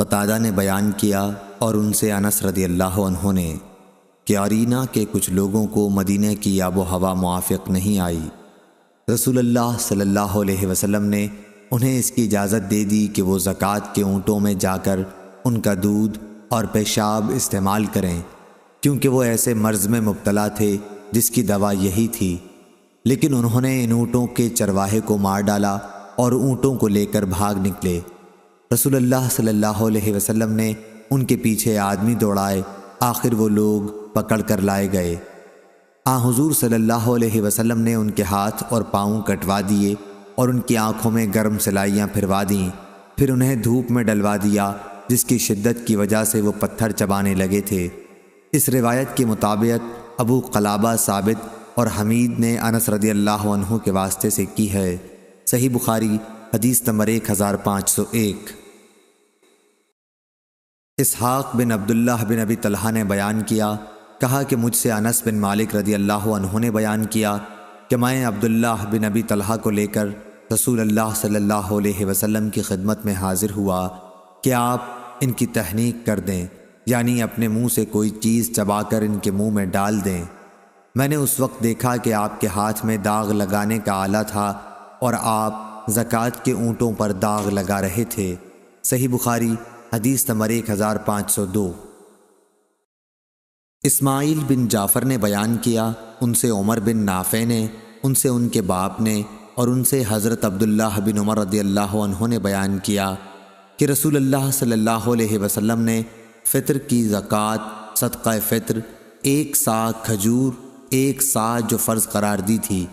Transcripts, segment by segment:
قتادہ نے بیان کیا اور ان سے انس رضی اللہ عنہ نے کہ عرینہ کے کچھ لوگوں کو مدینہ کی آب و ہوا موافق نہیں آئی۔ رسول اللہ صلی اللہ علیہ وسلم نے انہیں اس کی اجازت دے دی کہ وہ زکوٰۃ کے اونٹوں میں جا کر ان کا دودھ اور پیشاب استعمال کریں، کیونکہ وہ ایسے مرض میں مبتلا تھے جس کی دوا یہی تھی۔ لیکن انہوں نے ان اونٹوں کے چرواہے کو مار ڈالا اور اونٹوں کو لے کر بھاگ نکلے۔ رسول اللہ صلی اللہ علیہ وسلم نے ان کے پیچھے آدمی دوڑائے، آخر وہ لوگ پکڑ کر لائے گئے۔ حضور صلی اللہ علیہ وسلم نے ان کے ہاتھ اور پاؤں کٹوا دیے اور ان کی آنکھوں میں گرم سلائیاں پھروا دیں، پھر انہیں دھوپ میں ڈلوا دیا جس کی شدت کی وجہ سے وہ پتھر چبانے لگے تھے۔ اس روایت کے مطابق ابو قلابہ ثابت اور حمید نے انس رضی اللہ عنہ کے واسطے سے کی ہے۔ صحیح بخاری حدیث نمبر 1501۔ اسحاق بن عبداللہ بن ابی طلحہ نے بیان کیا، کہا کہ مجھ سے انس بن مالک رضی اللہ عنہ نے بیان کیا کہ میں عبداللہ بن ابی طلحہ کو لے کر رسول اللہ صلی اللہ علیہ وسلم کی خدمت میں حاضر ہوا کہ آپ ان کی تحنیک کر دیں، یعنی اپنے منہ سے کوئی چیز چبا کر ان کے منہ میں ڈال دیں۔ میں نے اس وقت دیکھا کہ آپ کے ہاتھ میں داغ لگانے کا آلہ تھا اور آپ زکوٰۃ کے اونٹوں پر داغ لگا رہے تھے۔ صحیح بخاری حدیث نمبر 1502۔ اسماعیل بن جعفر نے بیان کیا، ان سے عمر بن نافع نے، ان سے ان کے باپ نے اور ان سے حضرت عبداللہ بن عمر رضی اللہ عنہ نے بیان کیا کہ رسول اللہ صلی اللہ علیہ وسلم نے فطر کی زکوٰۃ صدقہ فطر 1 صاع کھجور 1 صاع جو فرض قرار دی تھی،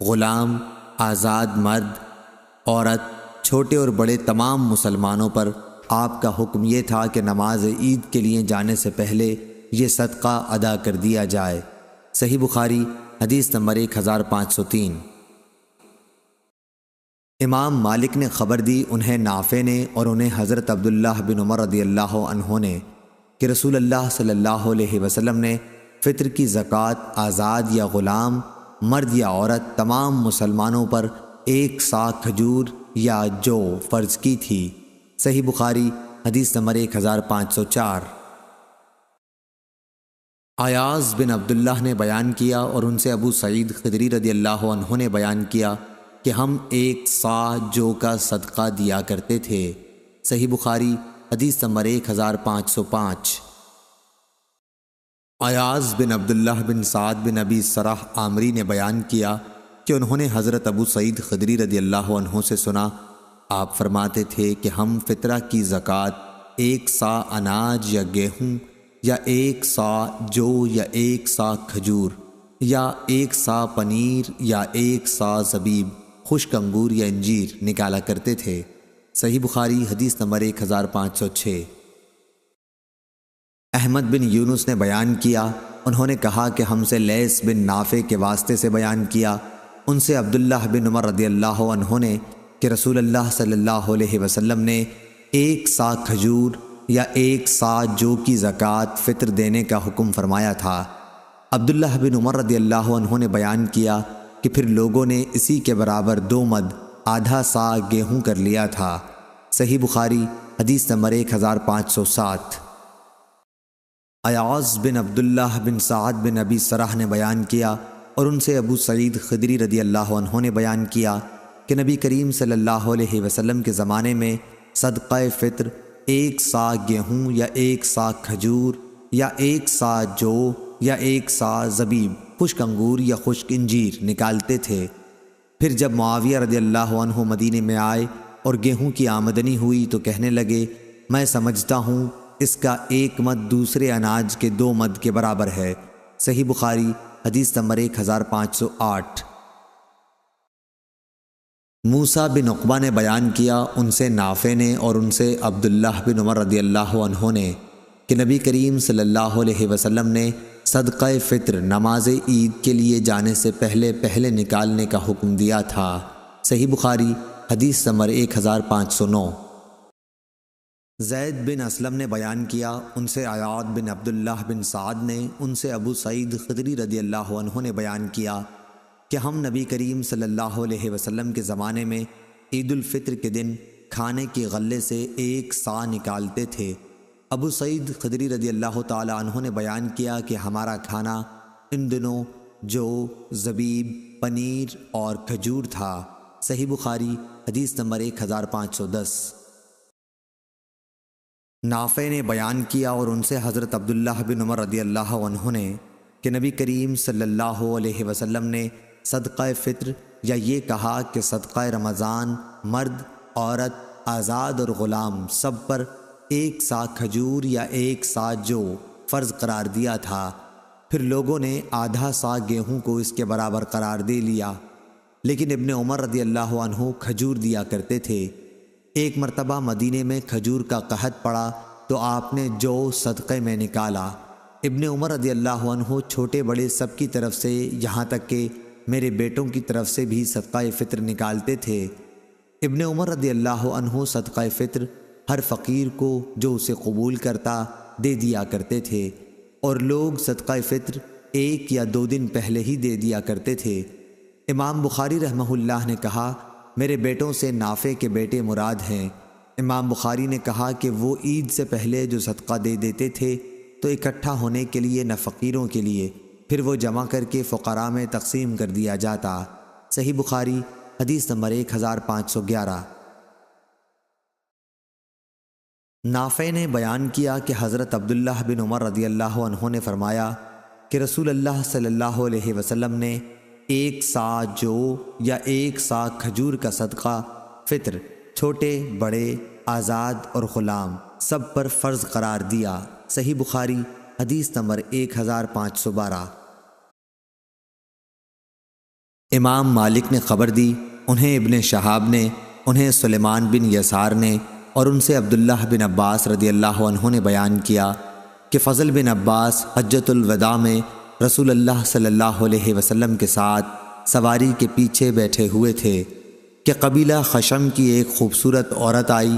غلام، آزاد مرد، عورت، چھوٹے اور بڑے تمام مسلمانوں پر آپ کا حکم یہ تھا کہ نماز عید کے لیے جانے سے پہلے یہ صدقہ ادا کر دیا جائے۔ صحیح بخاری حدیث نمبر 1503۔ امام مالک نے خبر دی انہیں نافع نے اور انہیں حضرت عبداللہ بن عمر رضی اللہ عنہ نے کہ رسول اللہ صلی اللہ علیہ وسلم نے فطر کی زکوٰۃ آزاد یا غلام، مرد یا عورت تمام مسلمانوں پر 1 صاع کھجور یا جو فرض کی تھی۔ صحیح بخاری حدیث نمبر 1504۔ عیاض بن عبداللہ نے بیان کیا اور ان سے ابو سعید خدری رضی اللہ عنہ نے بیان کیا کہ ہم 1 صاع جو کا صدقہ دیا کرتے تھے۔ صحیح بخاری حدیث نمبر 1505۔ عیاض بن عبداللہ بن سعد بن ابی سرح عامری نے بیان کیا کہ انہوں نے حضرت ابو سعید خدری رضی اللہ عنہ سے سنا، آپ فرماتے تھے کہ ہم فطرہ کی زکوٰۃ 1 صاع اناج یا گیہوں یا 1 صاع جو یا 1 صاع کھجور یا 1 صاع پنیر یا 1 صاع زبیب، خشک انگور یا انجیر نکالا کرتے تھے۔ صحیح بخاری حدیث نمبر 1506۔ احمد بن یونس نے بیان کیا، انہوں نے کہا کہ ہم سے لیث بن نافع کے واسطے سے بیان کیا، ان سے عبداللہ بن عمر رضی اللہ عنہ نے کہ رسول اللہ صلی اللہ علیہ وسلم نے 1 صاع کھجور یا 1 صاع جو کی زکوٰۃ فطر دینے کا حکم فرمایا تھا۔ عبداللہ بن عمر رضی اللہ عنہ نے بیان کیا کہ پھر لوگوں نے اسی کے برابر 2 مد آدھا صاع گیہوں کر لیا تھا۔ صحیح بخاری حدیث نمبر 1507۔ عیاض بن عبداللہ بن سعد بن ابی سرح نے بیان کیا اور ان سے ابو سعید خدری رضی اللہ عنہ نے بیان کیا کہ نبی کریم صلی اللہ علیہ وسلم کے زمانے میں صدقہ فطر 1 صاع گیہوں یا 1 صاع کھجور یا 1 صاع جو یا 1 صاع زبیب، خشک انگور یا خشک انجیر نکالتے تھے۔ پھر جب معاویہ رضی اللہ عنہ مدینے میں آئے اور گیہوں کی آمدنی ہوئی تو کہنے لگے، میں سمجھتا ہوں اس کا 1 مد دوسرے اناج کے 2 مد کے برابر ہے۔ صحیح بخاری حدیث نمبر 1508۔ موسیٰ بن عقبہ نے بیان کیا، ان سے نافع نے اور ان سے عبداللہ بن عمر رضی اللہ عنہ نے کہ نبی کریم صلی اللہ علیہ وسلم نے صدقہ فطر نماز عید کے لیے جانے سے پہلے نکالنے کا حکم دیا تھا۔ صحیح بخاری حدیث نمبر 1509۔ زید بن اسلم نے بیان کیا، ان سے عیاض بن عبداللہ بن سعد نے، ان سے ابو سعید خدری رضی اللہ عنہ نے بیان کیا کہ ہم نبی کریم صلی اللہ علیہ وسلم کے زمانے میں عید الفطر کے دن کھانے کی غلے سے ایک صاع نکالتے تھے۔ ابو سعید خدری رضی اللہ تعالی عنہ نے بیان کیا کہ ہمارا کھانا ان دنوں جو، زبیب، پنیر اور کھجور تھا۔ صحیح بخاری حدیث نمبر 1510۔ نافع نے بیان کیا اور ان سے حضرت عبداللہ بن عمر رضی اللہ عنہ نے کہ نبی کریم صلی اللہ علیہ وسلم نے صدقہ فطر یا یہ کہا کہ صدقہ رمضان مرد، عورت، آزاد اور غلام سب پر ایک صاع کھجور یا ایک صاع جو فرض قرار دیا تھا۔ پھر لوگوں نے آدھا صاع گیہوں کو اس کے برابر قرار دے لیا، لیکن ابن عمر رضی اللہ عنہ کھجور دیا کرتے تھے۔ ایک مرتبہ مدینے میں کھجور کا قحط پڑا تو آپ نے جو صدقے میں نکالا۔ ابن عمر رضی اللہ عنہ چھوٹے بڑے سب کی طرف سے، یہاں تک کہ میرے بیٹوں کی طرف سے بھی صدقہ فطر نکالتے تھے۔ ابن عمر رضی اللہ عنہ صدقہ فطر ہر فقیر کو جو اسے قبول کرتا دے دیا کرتے تھے، اور لوگ صدقہ فطر 1 یا 2 دن پہلے ہی دے دیا کرتے تھے۔ امام بخاری رحمہ اللہ نے کہا، میرے بیٹوں سے نافع کے بیٹے مراد ہیں۔ امام بخاری نے کہا کہ وہ عید سے پہلے جو صدقہ دے دیتے تھے تو اکٹھا ہونے کے لیے نہ فقیروں کے لیے، پھر وہ جمع کر کے فقراء میں تقسیم کر دیا جاتا۔ صحیح بخاری حدیث نمبر 1511۔ نافع نے بیان کیا کہ حضرت عبداللہ بن عمر رضی اللہ عنہ نے فرمایا کہ رسول اللہ صلی اللہ علیہ وسلم نے 1 صاع جو یا 1 صاع کھجور کا صدقہ فطر چھوٹے بڑے، آزاد اور غلام سب پر فرض قرار دیا۔ صحیح بخاری حدیث نمبر 1512۔ امام مالک نے خبر دی، انہیں ابن شہاب نے، انہیں سلیمان بن یسار نے، اور ان سے عبداللہ بن عباس رضی اللہ عنہ نے بیان کیا کہ فضل بن عباس حجۃ الوداع میں رسول اللہ صلی اللہ علیہ وسلم کے ساتھ سواری کے پیچھے بیٹھے ہوئے تھے کہ قبیلہ خشم کی ایک خوبصورت عورت آئی۔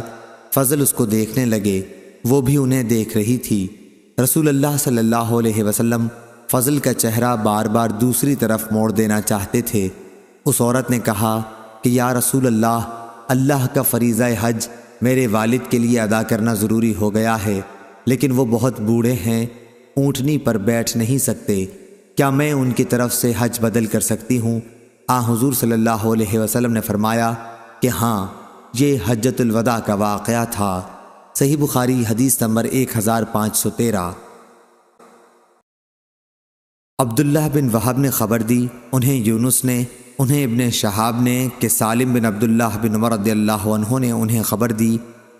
فضل اس کو دیکھنے لگے، وہ بھی انہیں دیکھ رہی تھی۔ رسول اللہ صلی اللہ علیہ وسلم فضل کا چہرہ بار بار دوسری طرف موڑ دینا چاہتے تھے۔ اس عورت نے کہا کہ یا رسول اللہ، اللہ کا فریضہ حج میرے والد کے لیے ادا کرنا ضروری ہو گیا ہے، لیکن وہ بہت بوڑھے ہیں، اونٹنی پر بیٹھ نہیں سکتے، کیا میں ان کی طرف سے حج بدل کر سکتی ہوں؟ حضور صلی اللہ علیہ وسلم نے فرمایا کہ ہاں، یہ حجۃ الوداع کا واقعہ تھا۔ صحیح بخاری حدیث نمبر 1513۔ عبداللہ بن وہب نے خبر دی، انہیں یونس نے، انہیں ابن شہاب نے کہ سالم بن عبداللہ بن عمر رضی اللہ عنہ نے انہیں خبر دی،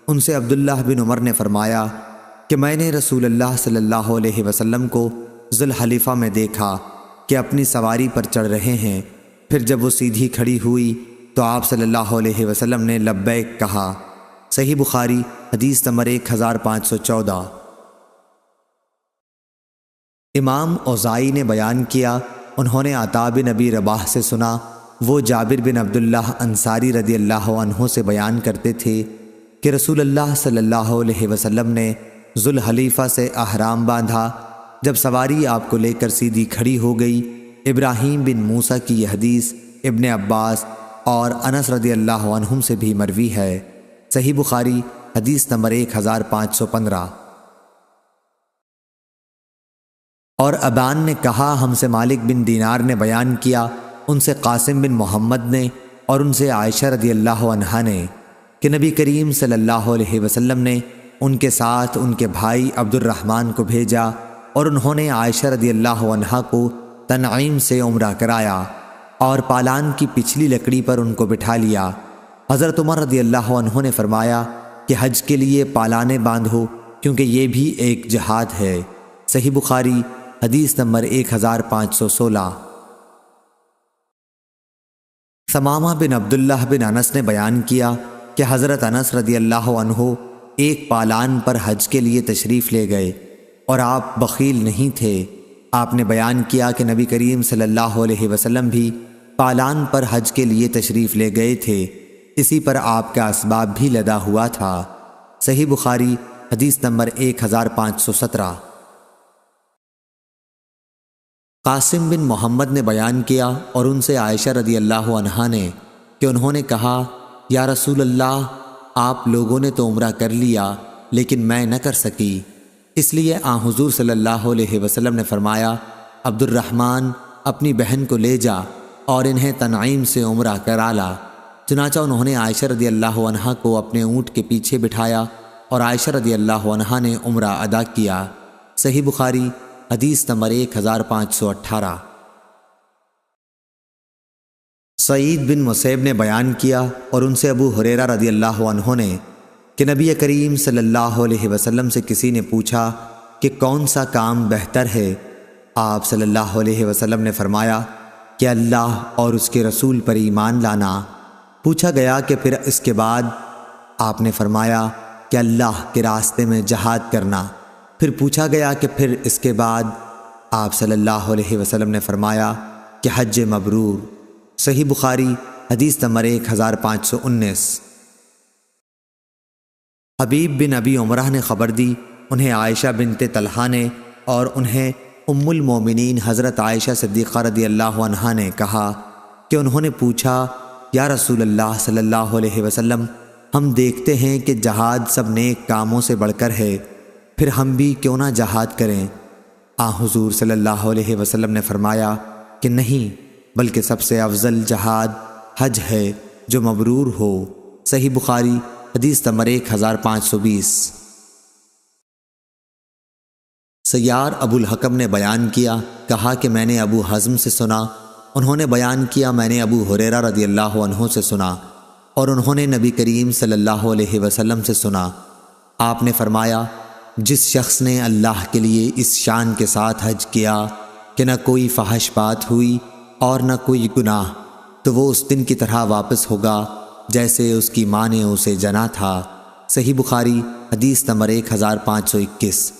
ان سے عبداللہ بن عمر نے فرمایا کہ میں نے رسول اللہ صلی اللہ علیہ وسلم کو ذوالحلیفہ میں دیکھا کہ اپنی سواری پر چڑھ رہے ہیں۔ پھر جب وہ سیدھی کھڑی ہوئی تو آپ صلی اللہ علیہ وسلم نے لبیک کہا۔ صحیح بخاری حدیث نمبر 1514۔ امام اوزائی نے بیان کیا، انہوں نے عطا بن ابی رباح سے سنا، وہ جابر بن عبداللہ انصاری رضی اللہ عنہ سے بیان کرتے تھے کہ رسول اللہ صلی اللہ علیہ وسلم نے ذوالحلیفہ سے احرام باندھا۔ جب سواری آپ کو لے کر سیدھی کھڑی ہو گئی۔ ابراہیم بن موسیٰ کی یہ حدیث ابن عباس اور انس رضی اللہ عنہم سے بھی مروی ہے۔ صحیح بخاری حدیث نمبر 1515۔ اور ابان نے کہا، ہم سے مالک بن دینار نے بیان کیا، ان سے قاسم بن محمد نے، اور ان سے عائشہ رضی اللہ عنہا نے کہ نبی کریم صلی اللہ علیہ وسلم نے ان کے ساتھ ان کے بھائی عبد الرحمن کو بھیجا، اور انہوں نے عائشہ رضی اللہ عنہا کو تنعیم سے عمرہ کرایا اور پالان کی پچھلی لکڑی پر ان کو بٹھا لیا۔ حضرت عمر رضی اللہ عنہ نے فرمایا کہ حج کے لیے پالانے باندھو، کیونکہ یہ بھی ایک جہاد ہے۔ صحیح بخاری حدیث نمبر 1516۔ ثمامہ بن عبداللہ بن انس نے بیان کیا کہ حضرت انس رضی اللہ عنہ ایک پالان پر حج کے لیے تشریف لے گئے اور آپ بخیل نہیں تھے۔ آپ نے بیان کیا کہ نبی کریم صلی اللہ علیہ وسلم بھی پالان پر حج کے لیے تشریف لے گئے تھے، اسی پر آپ کا اسباب بھی لدا ہوا تھا۔ صحیح بخاری حدیث نمبر 1517۔ قاسم بن محمد نے بیان کیا اور ان سے عائشہ رضی اللہ عنہا نے کہ انہوں نے کہا، یا رسول اللہ، آپ لوگوں نے تو عمرہ کر لیا لیکن میں نہ کر سکی۔ اس لیے حضور صلی اللہ علیہ وسلم نے فرمایا، عبد الرحمن اپنی بہن کو لے جا اور انہیں تنعیم سے عمرہ کرا لا۔ چنانچہ انہوں نے عائشہ رضی اللہ عنہا کو اپنے اونٹ کے پیچھے بٹھایا اور عائشہ رضی اللہ عنہا نے عمرہ ادا کیا۔ صحیح بخاری حدیث نمبر 1518۔ سعید بن مسیب نے بیان کیا اور ان سے ابو ہریرہ رضی اللہ عنہ نے کہ نبی کریم صلی اللہ علیہ وسلم سے کسی نے پوچھا کہ کون سا کام بہتر ہے؟ آپ صلی اللہ علیہ وسلم نے فرمایا کہ اللہ اور اس کے رسول پر ایمان لانا۔ پوچھا گیا کہ پھر اس کے بعد؟ آپ نے فرمایا کہ اللہ کے راستے میں جہاد کرنا۔ پھر پوچھا گیا کہ پھر اس کے بعد؟ آپ صلی اللہ علیہ وسلم نے فرمایا کہ حج مبرور۔ صحیح بخاری حدیث نمبر 1519۔ حبیب بن ابی عمرہ نے خبر دی، انہیں عائشہ بنت طلحہ نے اور انہیں ام المومنین حضرت عائشہ صدیقہ رضی اللہ عنہا نے کہا کہ انہوں نے پوچھا، یا رسول اللہ صلی اللہ علیہ وسلم، ہم دیکھتے ہیں کہ جہاد سب نیک کاموں سے بڑھ کر ہے، پھر ہم بھی کیوں نہ جہاد کریں؟ حضور صلی اللہ علیہ وسلم نے فرمایا کہ نہیں، بلکہ سب سے افضل جہاد حج ہے جو مبرور ہو۔ صحیح بخاری حدیث نمبر 1520۔ سیار ابو الحکم نے بیان کیا، کہا کہ میں نے ابو حزم سے سنا، انہوں نے بیان کیا میں نے ابو ہریرہ رضی اللہ عنہ سے سنا، اور انہوں نے نبی کریم صلی اللہ علیہ وسلم سے سنا۔ آپ نے فرمایا، جس شخص نے اللہ کے لیے اس شان کے ساتھ حج کیا کہ نہ کوئی فحش بات ہوئی اور نہ کوئی گناہ، تو وہ اس دن کی طرح واپس ہوگا جیسے اس کی ماں نے اسے جنا تھا۔ صحیح بخاری حدیث نمبر 1521۔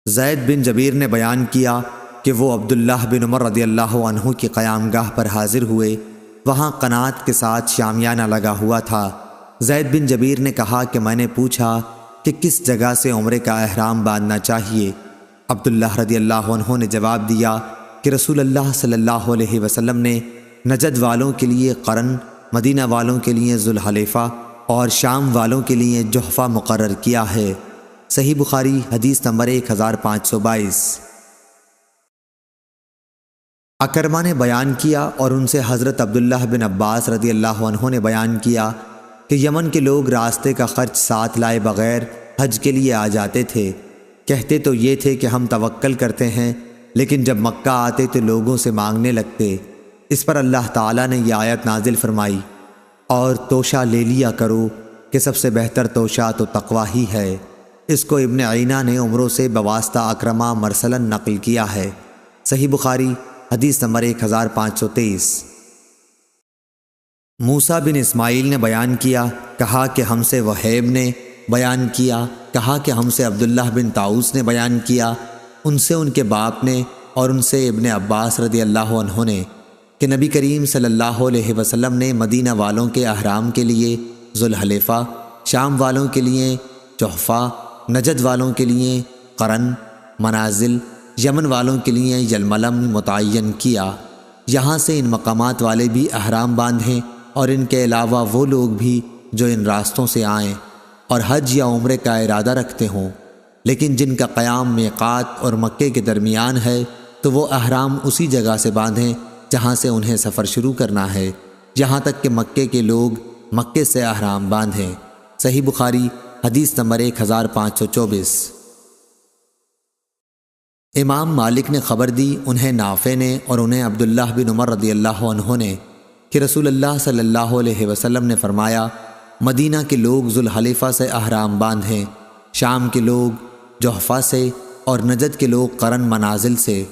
زید بن جبیر نے بیان کیا کہ وہ عبداللہ بن عمر رضی اللہ عنہ کی قیام گاہ پر حاضر ہوئے، وہاں قنات کے ساتھ شامیانہ لگا ہوا تھا۔ زید بن جبیر نے کہا کہ میں نے پوچھا کہ کس جگہ سے عمرے کا احرام باندھنا چاہیے؟ عبداللہ رضی اللہ عنہ نے جواب دیا کہ رسول اللہ صلی اللہ علیہ وسلم نے نجد والوں کے لیے قرن، مدینہ والوں کے لیے ذوالحلیفہ اور شام والوں کے لیے جحفہ مقرر کیا ہے۔ صحیح بخاری حدیث نمبر 1522۔ اکرمہ نے بیان کیا اور ان سے حضرت عبداللہ بن عباس رضی اللہ عنہ نے بیان کیا کہ یمن کے لوگ راستے کا خرچ ساتھ لائے بغیر حج کے لیے آ جاتے تھے۔ کہتے تو یہ تھے کہ ہم توکل کرتے ہیں، لیکن جب مکہ آتے تو لوگوں سے مانگنے لگتے۔ اس پر اللہ تعالیٰ نے یہ آیت نازل فرمائی، اور توشہ لے لیا کرو کہ سب سے بہتر توشہ تو تقوی ہی ہے۔ اس کو ابن عینہ نے عمروں سے بواسطہ اکرمہ مرسلاً نقل کیا ہے۔ صحیح بخاری حدیث نمبر 1523۔ موسیٰ بن اسماعیل نے بیان کیا، کہا کہ ہم سے وہیب نے بیان کیا، کہا کہ ہم سے عبداللہ بن طاؤس نے بیان کیا، ان سے ان کے باپ نے اور ان سے ابن عباس رضی اللہ عنہ نے کہ نبی کریم صلی اللہ علیہ وسلم نے مدینہ والوں کے احرام کے لیے ذوالحلیفہ، شام والوں کے لیے جحفہ، نجد والوں کے لیے قرن، منازل، یمن والوں کے لیے یلملم متعین کیا۔ یہاں سے ان مقامات والے بھی احرام باندھیں اور ان کے علاوہ وہ لوگ بھی جو ان راستوں سے آئیں اور حج یا عمرے کا ارادہ رکھتے ہوں، لیکن جن کا قیام میقات اور مکے کے درمیان ہے تو وہ احرام اسی جگہ سے باندھیں جہاں سے انہیں سفر شروع کرنا ہے، یہاں تک کہ مکے کے لوگ مکے سے احرام باندھیں۔ صحیح بخاری حدیث نمبر 1524۔ امام مالک نے خبر دی، انہیں نافع نے اور انہیں عبداللہ بن عمر رضی اللہ عنہ نے کہ رسول اللہ صلی اللہ علیہ وسلم نے فرمایا، مدینہ کے لوگ ذوالحلیفہ سے احرام باندھیں، شام کے لوگ جحفہ سے اور نجد کے لوگ قرن منازل سے۔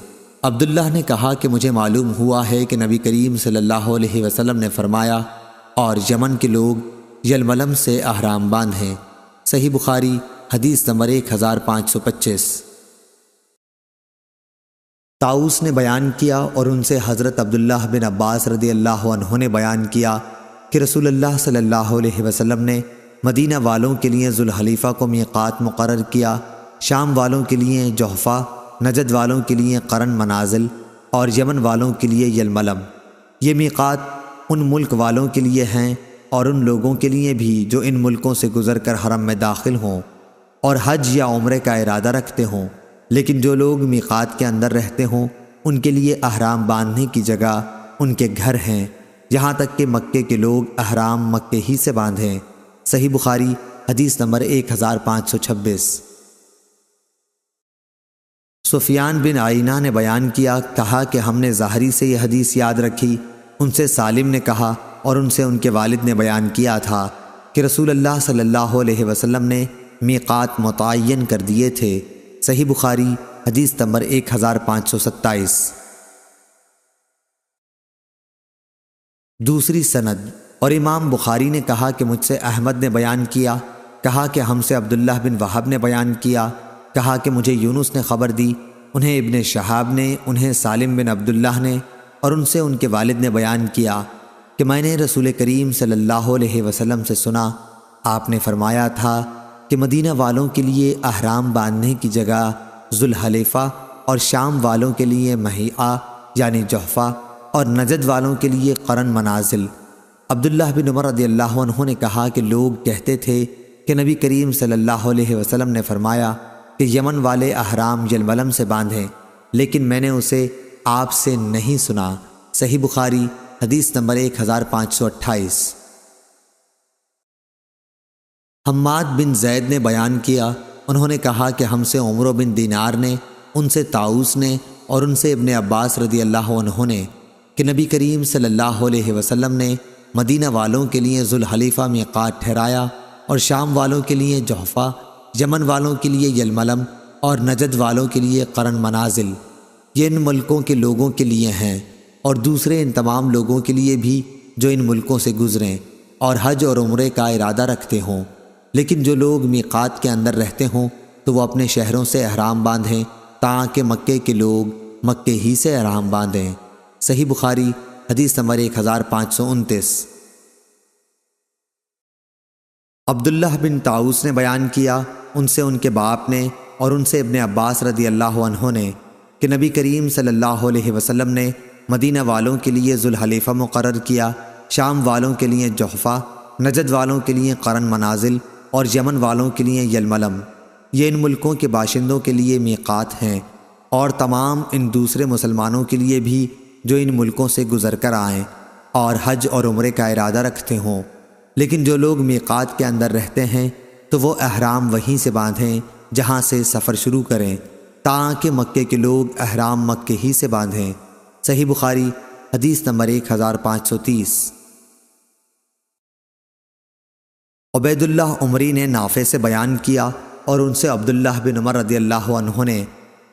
عبداللہ نے کہا کہ مجھے معلوم ہوا ہے کہ نبی کریم صلی اللہ علیہ وسلم نے فرمایا، اور یمن کے لوگ یلملم سے احرام باندھیں۔ صحیح بخاری حدیث نمبر 1525۔ طاؤس نے بیان کیا اور ان سے حضرت عبداللہ بن عباس رضی اللہ عنہ نے بیان کیا کہ رسول اللہ صلی اللہ علیہ وسلم نے مدینہ والوں کے لیے ذوالحلیفہ کو میقات مقرر کیا، شام والوں کے لیے جحفہ، نجد والوں کے لیے قرن منازل اور یمن والوں کے لیے یلملم۔ یہ میقات ان ملک والوں کے لیے ہیں اور ان لوگوں کے لیے بھی جو ان ملکوں سے گزر کر حرم میں داخل ہوں اور حج یا عمرے کا ارادہ رکھتے ہوں، لیکن جو لوگ میقات کے اندر رہتے ہوں ان کے لیے احرام باندھنے کی جگہ ان کے گھر ہیں، یہاں تک کہ مکے کے لوگ احرام مکے ہی سے باندھیں۔ صحیح بخاری حدیث نمبر 1526۔ سفیان بن عیینہ نے بیان کیا، کہا کہ ہم نے ظاہری سے یہ حدیث یاد رکھی، ان سے سالم نے کہا اور ان سے ان کے والد نے بیان کیا تھا کہ رسول اللہ صلی اللہ علیہ وسلم نے میقات متعین کر دیے تھے۔ صحیح بخاری حدیث نمبر 1527۔ دوسری سند، اور امام بخاری نے کہا کہ مجھ سے احمد نے بیان کیا، کہا کہ ہم سے عبداللہ بن وہب نے بیان کیا، کہا کہ مجھے یونس نے خبر دی، انہیں ابن شہاب نے، انہیں سالم بن عبداللہ نے، اور ان سے ان کے والد نے بیان کیا کہ میں نے رسول کریم صلی اللہ علیہ وسلم سے سنا، آپ نے فرمایا تھا کہ مدینہ والوں کے لیے احرام باندھنے کی جگہ ذوالحلیفہ اور شام والوں کے لیے مہیعہ یعنی جحفہ اور نجد والوں کے لیے قرن منازل۔ عبداللہ بن عمر رضی اللہ عنہ نے کہا کہ لوگ کہتے تھے کہ نبی کریم صلی اللہ علیہ وسلم نے فرمایا کہ یمن والے احرام یلملم سے باندھیں، لیکن میں نے اسے آپ سے نہیں سنا۔ صحیح بخاری حدیث نمبر 1528۔ حماد بن زید نے بیان کیا، انہوں نے کہا کہ ہم سے عمرو بن دینار نے، ان سے طاؤس نے اور ان سے ابن عباس رضی اللہ عنہ نے کہ نبی کریم صلی اللہ علیہ وسلم نے مدینہ والوں کے لیے ذوالحلیفہ میقات ٹھہرایا اور شام والوں کے لیے جحفہ، یمن والوں کے لیے یلملم اور نجد والوں کے لیے قرن منازل۔ یہ ان ملکوں کے لوگوں کے لیے ہیں اور دوسرے ان تمام لوگوں کے لیے بھی جو ان ملکوں سے گزریں اور حج اور عمرے کا ارادہ رکھتے ہوں، لیکن جو لوگ میقات کے اندر رہتے ہوں تو وہ اپنے شہروں سے احرام باندھیں تاکہ مکے کے لوگ مکے ہی سے احرام باندھیں۔ صحیح بخاری حدیث نمبر 1529۔ عبداللہ بن طاؤس نے بیان کیا، ان سے ان کے باپ نے اور ان سے ابن عباس رضی اللہ عنہ نے کہ نبی کریم صلی اللہ علیہ وسلم نے مدینہ والوں کے لیے ذوالحلیفہ مقرر کیا، شام والوں کے لیے جحفہ، نجد والوں کے لیے قرن منازل اور یمن والوں کے لیے یلملم۔ یہ ان ملکوں کے باشندوں کے لیے میقات ہیں اور تمام ان دوسرے مسلمانوں کے لیے بھی جو ان ملکوں سے گزر کر آئیں اور حج اور عمرے کا ارادہ رکھتے ہوں، لیکن جو لوگ میقات کے اندر رہتے ہیں تو وہ احرام وہیں سے باندھیں جہاں سے سفر شروع کریں تاکہ مکے کے لوگ احرام مکے ہی سے باندھیں۔ صحیح بخاری حدیث نمبر 1530۔ عبید اللہ عمری نے نافع سے بیان کیا اور ان سے عبداللہ بن عمر رضی اللہ عنہ نے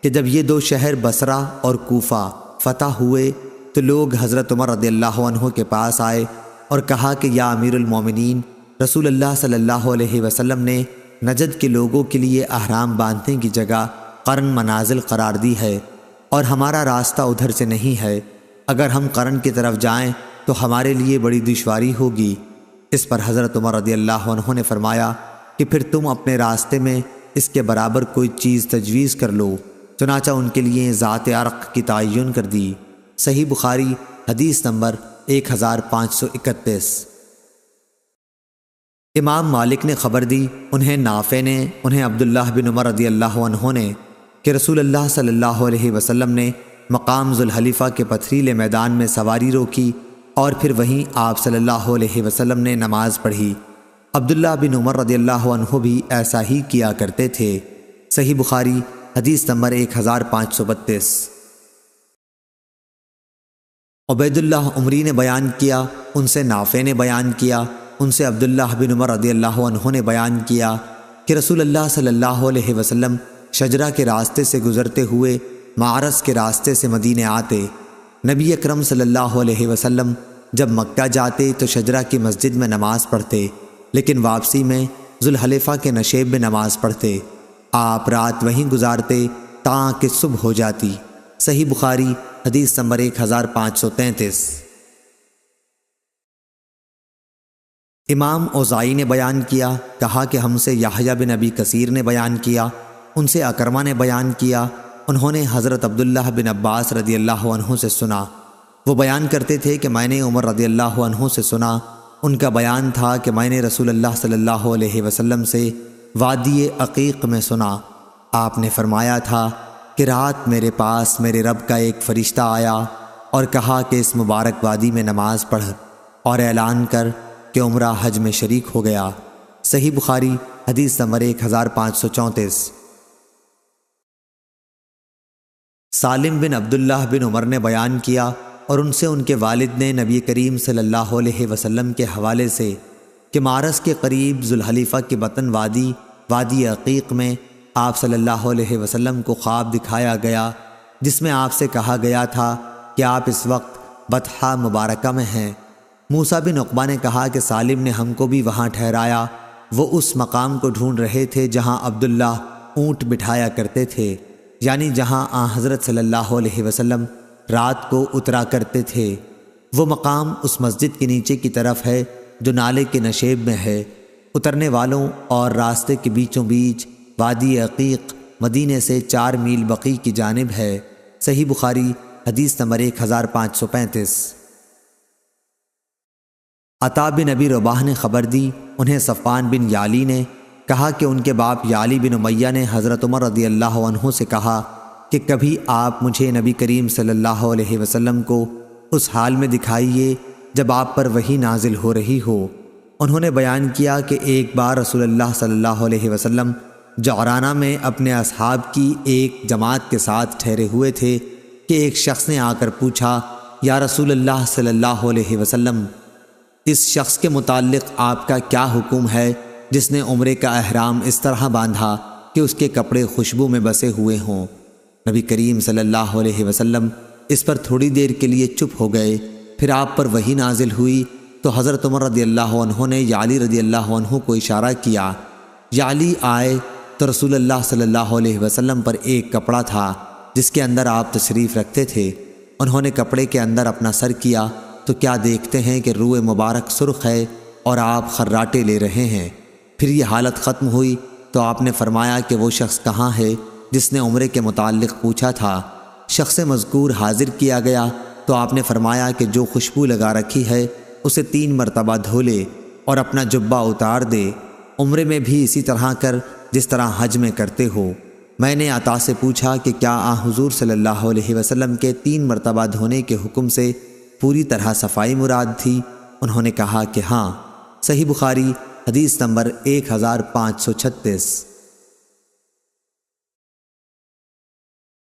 کہ جب یہ دو شہر بصرہ اور کوفہ فتح ہوئے تو لوگ حضرت عمر رضی اللہ عنہ کے پاس آئے اور کہا کہ یا امیر المومنین، رسول اللہ صلی اللہ علیہ وسلم نے نجد کے لوگوں کے لیے احرام باندھنے کی جگہ قرن منازل قرار دی ہے اور ہمارا راستہ ادھر سے نہیں ہے، اگر ہم قرن کی طرف جائیں تو ہمارے لیے بڑی دشواری ہوگی۔ اس پر حضرت عمر رضی اللہ عنہ نے فرمایا کہ پھر تم اپنے راستے میں اس کے برابر کوئی چیز تجویز کر لو، چنانچہ ان کے لیے ذات عرق کی تعین کر دی۔ صحیح بخاری حدیث نمبر 1531۔ امام مالک نے خبر دی، انہیں نافع نے، انہیں عبداللہ بن عمر رضی اللہ عنہ نے کہ رسول اللہ صلی اللہ علیہ وسلم نے مقام ذوالحلیفہ کے پتھریلے میدان میں سواری روکی اور پھر وہیں آپ صلی اللہ علیہ وسلم نے نماز پڑھی۔ عبداللہ بن عمر رضی اللہ عنہ بھی ایسا ہی کیا کرتے تھے۔ صحیح بخاری حدیث نمبر 1532۔ عبید اللہ عمری نے بیان کیا، ان سے نافع نے بیان کیا، ان سے عبداللہ بن عمر رضی اللہ عنہ نے بیان کیا کہ رسول اللہ صلی اللہ علیہ وسلم شجرہ کے راستے سے گزرتے ہوئے معرس کے راستے سے مدینے آتے۔ نبی اکرم صلی اللہ علیہ وسلم جب مکہ جاتے تو شجرہ کی مسجد میں نماز پڑھتے، لیکن واپسی میں ذوالحلیفہ کے نشیب میں نماز پڑھتے۔ آپ رات وہیں گزارتے تاکہ صبح ہو جاتی۔ صحیح بخاری حدیث نمبر 1533۔ امام اوزائی نے بیان کیا، کہا کہ ہم سے یحییٰ بن ابی کثیر نے بیان کیا، ان سے اکرمہ نے بیان کیا، انہوں نے حضرت عبداللہ بن عباس رضی اللہ عنہ سے سنا، وہ بیان کرتے تھے کہ میں نے عمر رضی اللہ عنہ سے سنا، ان کا بیان تھا کہ میں نے رسول اللہ صلی اللہ علیہ وسلم سے وادی عقیق میں سنا۔ آپ نے فرمایا تھا کہ رات میرے پاس میرے رب کا ایک فرشتہ آیا اور کہا کہ اس مبارک وادی میں نماز پڑھ اور اعلان کر کہ عمرہ حج میں شریک ہو گیا۔ صحیح بخاری حدیث نمبر 1534۔ سالم بن عبداللہ بن عمر نے بیان کیا اور ان سے ان کے والد نے نبی کریم صلی اللہ علیہ وسلم کے حوالے سے کہ مارس کے قریب ذوالحلیفہ کے بطن وادی عقیق میں آپ صلی اللہ علیہ وسلم کو خواب دکھایا گیا، جس میں آپ سے کہا گیا تھا کہ آپ اس وقت بطحہ مبارکہ میں ہیں۔ موسیٰ بن عقبہ نے کہا کہ سالم نے ہم کو بھی وہاں ٹھہرایا۔ وہ اس مقام کو ڈھونڈ رہے تھے جہاں عبداللہ اونٹ بٹھایا کرتے تھے، یعنی جہاں حضرت صلی اللہ علیہ وسلم رات کو اترا کرتے تھے۔ وہ مقام اس مسجد کے نیچے کی طرف ہے جو نالے کے نشیب میں ہے۔ اترنے والوں اور راستے کے بیچوں بیچ وادی عقیق مدینے سے 4 میل بقیع کی جانب ہے۔ صحیح بخاری حدیث نمبر 1535۔ عطا بن ابی رباح نے خبر دی، انہیں صفوان بن یعلی نے کہا کہ ان کے باپ یعلی بن امیہ نے حضرت عمر رضی اللہ عنہ سے کہا کہ کبھی آپ مجھے نبی کریم صلی اللہ علیہ وسلم کو اس حال میں دکھائیے جب آپ پر وحی نازل ہو رہی ہو۔ انہوں نے بیان کیا کہ ایک بار رسول اللہ صلی اللہ علیہ وسلم جعرانہ میں اپنے اصحاب کی ایک جماعت کے ساتھ ٹھہرے ہوئے تھے کہ ایک شخص نے آ کر پوچھا، یا رسول اللہ صلی اللہ علیہ وسلم، اس شخص کے متعلق آپ کا کیا حکم ہے جس نے عمرے کا احرام اس طرح باندھا کہ اس کے کپڑے خوشبو میں بسے ہوئے ہوں؟ نبی کریم صلی اللہ علیہ وسلم اس پر تھوڑی دیر کے لیے چپ ہو گئے، پھر آپ پر وحی نازل ہوئی تو حضرت عمر رضی اللہ عنہ نے یعلی رضی اللہ عنہ کو اشارہ کیا۔ یعلی آئے تو رسول اللہ صلی اللہ علیہ وسلم پر ایک کپڑا تھا جس کے اندر آپ تشریف رکھتے تھے۔ انہوں نے کپڑے کے اندر اپنا سر کیا تو کیا دیکھتے ہیں کہ روح مبارک سرخ ہے اور آپ خراٹے لے رہے ہیں۔ پھر یہ حالت ختم ہوئی تو آپ نے فرمایا کہ وہ شخص کہاں ہے جس نے عمرے کے متعلق پوچھا تھا؟ شخص مذکور حاضر کیا گیا تو آپ نے فرمایا کہ جو خوشبو لگا رکھی ہے اسے 3 مرتبہ دھو لے اور اپنا جبہ اتار دے۔ عمرے میں بھی اسی طرح کر جس طرح حج میں کرتے ہو۔ میں نے عطا سے پوچھا کہ کیا حضور صلی اللہ علیہ وسلم کے 3 مرتبہ دھونے کے حکم سے پوری طرح صفائی مراد تھی؟ انہوں نے کہا کہ ہاں۔ صحیح بخاری حدیث نمبر 1536۔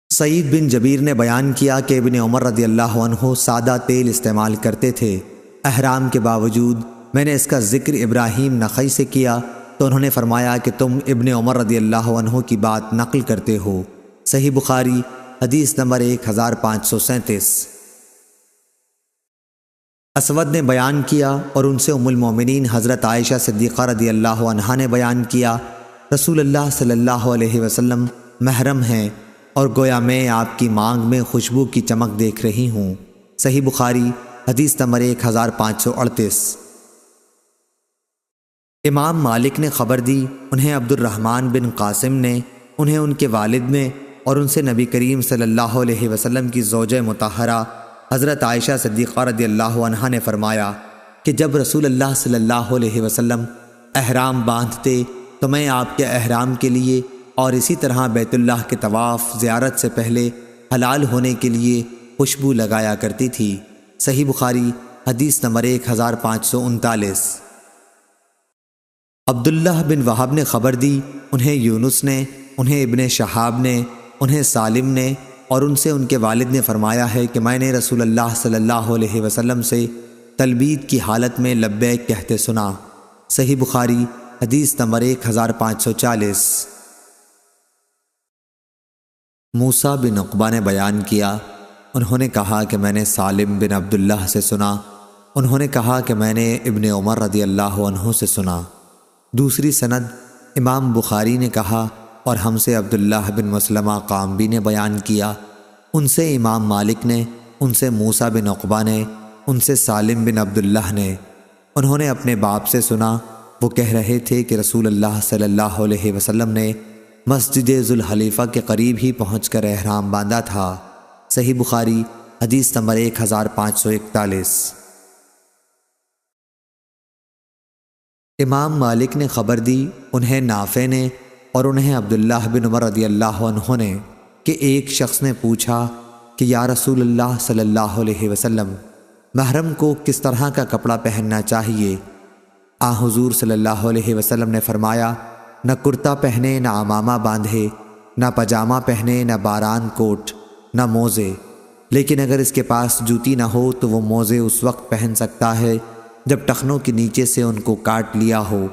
سعید بن جبیر نے بیان کیا کہ ابن عمر رضی اللہ عنہ سادہ تیل استعمال کرتے تھے احرام کے باوجود۔ میں نے اس کا ذکر ابراہیم نخعی سے کیا تو انہوں نے فرمایا کہ تم ابن عمر رضی اللہ عنہ کی بات نقل کرتے ہو۔ صحیح بخاری حدیث نمبر 1537۔ اسود نے بیان کیا اور ان سے ام المومنین حضرت عائشہ صدیقہ رضی اللہ عنہا نے بیان کیا، رسول اللہ صلی اللہ علیہ وسلم محرم ہیں اور گویا میں آپ کی مانگ میں خوشبو کی چمک دیکھ رہی ہوں۔ صحیح بخاری حدیث نمبر 1538۔ امام مالک نے خبر دی، انہیں عبد الرحمن بن قاسم نے، انہیں ان کے والد نے اور ان سے نبی کریم صلی اللہ علیہ وسلم کی زوجہ مطہرہ حضرت عائشہ صدیقہ رضی اللہ عنہا نے فرمایا کہ جب رسول اللہ صلی اللہ علیہ وسلم احرام باندھتے تو میں آپ کے احرام کے لیے اور اسی طرح بیت اللہ کے طواف زیارت سے پہلے حلال ہونے کے لیے خوشبو لگایا کرتی تھی۔ صحیح بخاری حدیث نمبر 1539۔ عبداللہ بن وہب نے خبر دی، انہیں یونس نے، انہیں ابن شہاب نے، انہیں سالم نے اور ان سے ان کے والد نے فرمایا ہے کہ میں نے رسول اللہ صلی اللہ علیہ وسلم سے تلبید کی حالت میں لبیک کہتے سنا۔ صحیح بخاری حدیث نمبر 1540۔ موسیٰ بن عقبہ نے بیان کیا، انہوں نے کہا کہ میں نے سالم بن عبداللہ سے سنا، انہوں نے کہا کہ میں نے ابن عمر رضی اللہ عنہ سے سنا۔ دوسری سند امام بخاری نے کہا اور ہم سے عبداللہ بن مسلمہ قامبی نے بیان کیا، ان سے امام مالک نے، ان سے موسیٰ بن عقبہ نے، ان سے سالم بن عبداللہ نے، انہوں نے اپنے باپ سے سنا، وہ کہہ رہے تھے کہ رسول اللہ صلی اللہ علیہ وسلم نے مسجد ذوالحلیفہ کے قریب ہی پہنچ کر احرام باندھا تھا۔ صحیح بخاری حدیث نمبر 1541۔ امام مالک نے خبر دی، انہیں نافع نے اور انہیں عبداللہ بن عمر رضی اللہ عنہ نے، کہ ایک شخص نے پوچھا کہ یا رسول اللہ صلی اللہ علیہ وسلم، محرم کو کس طرح کا کپڑا پہننا چاہیے؟ حضور صلی اللہ علیہ وسلم نے فرمایا، نہ کرتا پہنے، نہ عمامہ باندھے، نہ پاجامہ پہنے، نہ باران کوٹ، نہ موزے، لیکن اگر اس کے پاس جوتی نہ ہو تو وہ موزے اس وقت پہن سکتا ہے جب ٹخنوں کے نیچے سے ان کو کاٹ لیا ہو،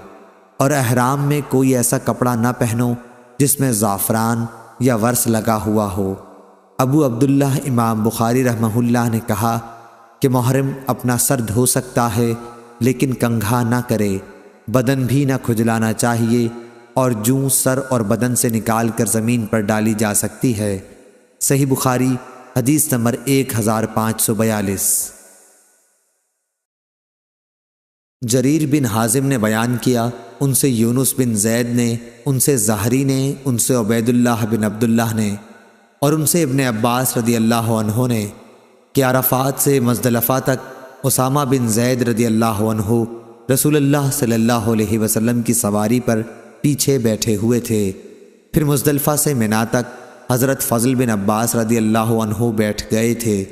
اور احرام میں کوئی ایسا کپڑا نہ پہنو جس میں زعفران یا ورس لگا ہوا ہو۔ ابو عبداللہ امام بخاری رحمہ اللہ نے کہا کہ محرم اپنا سر دھو سکتا ہے لیکن کنگھا نہ کرے، بدن بھی نہ کھجلانا چاہیے، اور جوں سر اور بدن سے نکال کر زمین پر ڈالی جا سکتی ہے۔ صحیح بخاری حدیث نمبر 1542۔ جریر بن حازم نے بیان کیا، ان سے یونس بن زید نے، ان سے زہری نے، ان سے عبید اللہ بن عبداللہ نے، اور ان سے ابن عباس رضی اللہ عنہ نے کہ عرفات سے مزدلفہ تک اسامہ بن زید رضی اللہ عنہ رسول اللہ صلی اللہ علیہ وسلم کی سواری پر پیچھے بیٹھے ہوئے تھے۔ پھر مزدلفہ سے منا تک حضرت فضل بن عباس رضی اللہ عنہ بیٹھ گئے تھے۔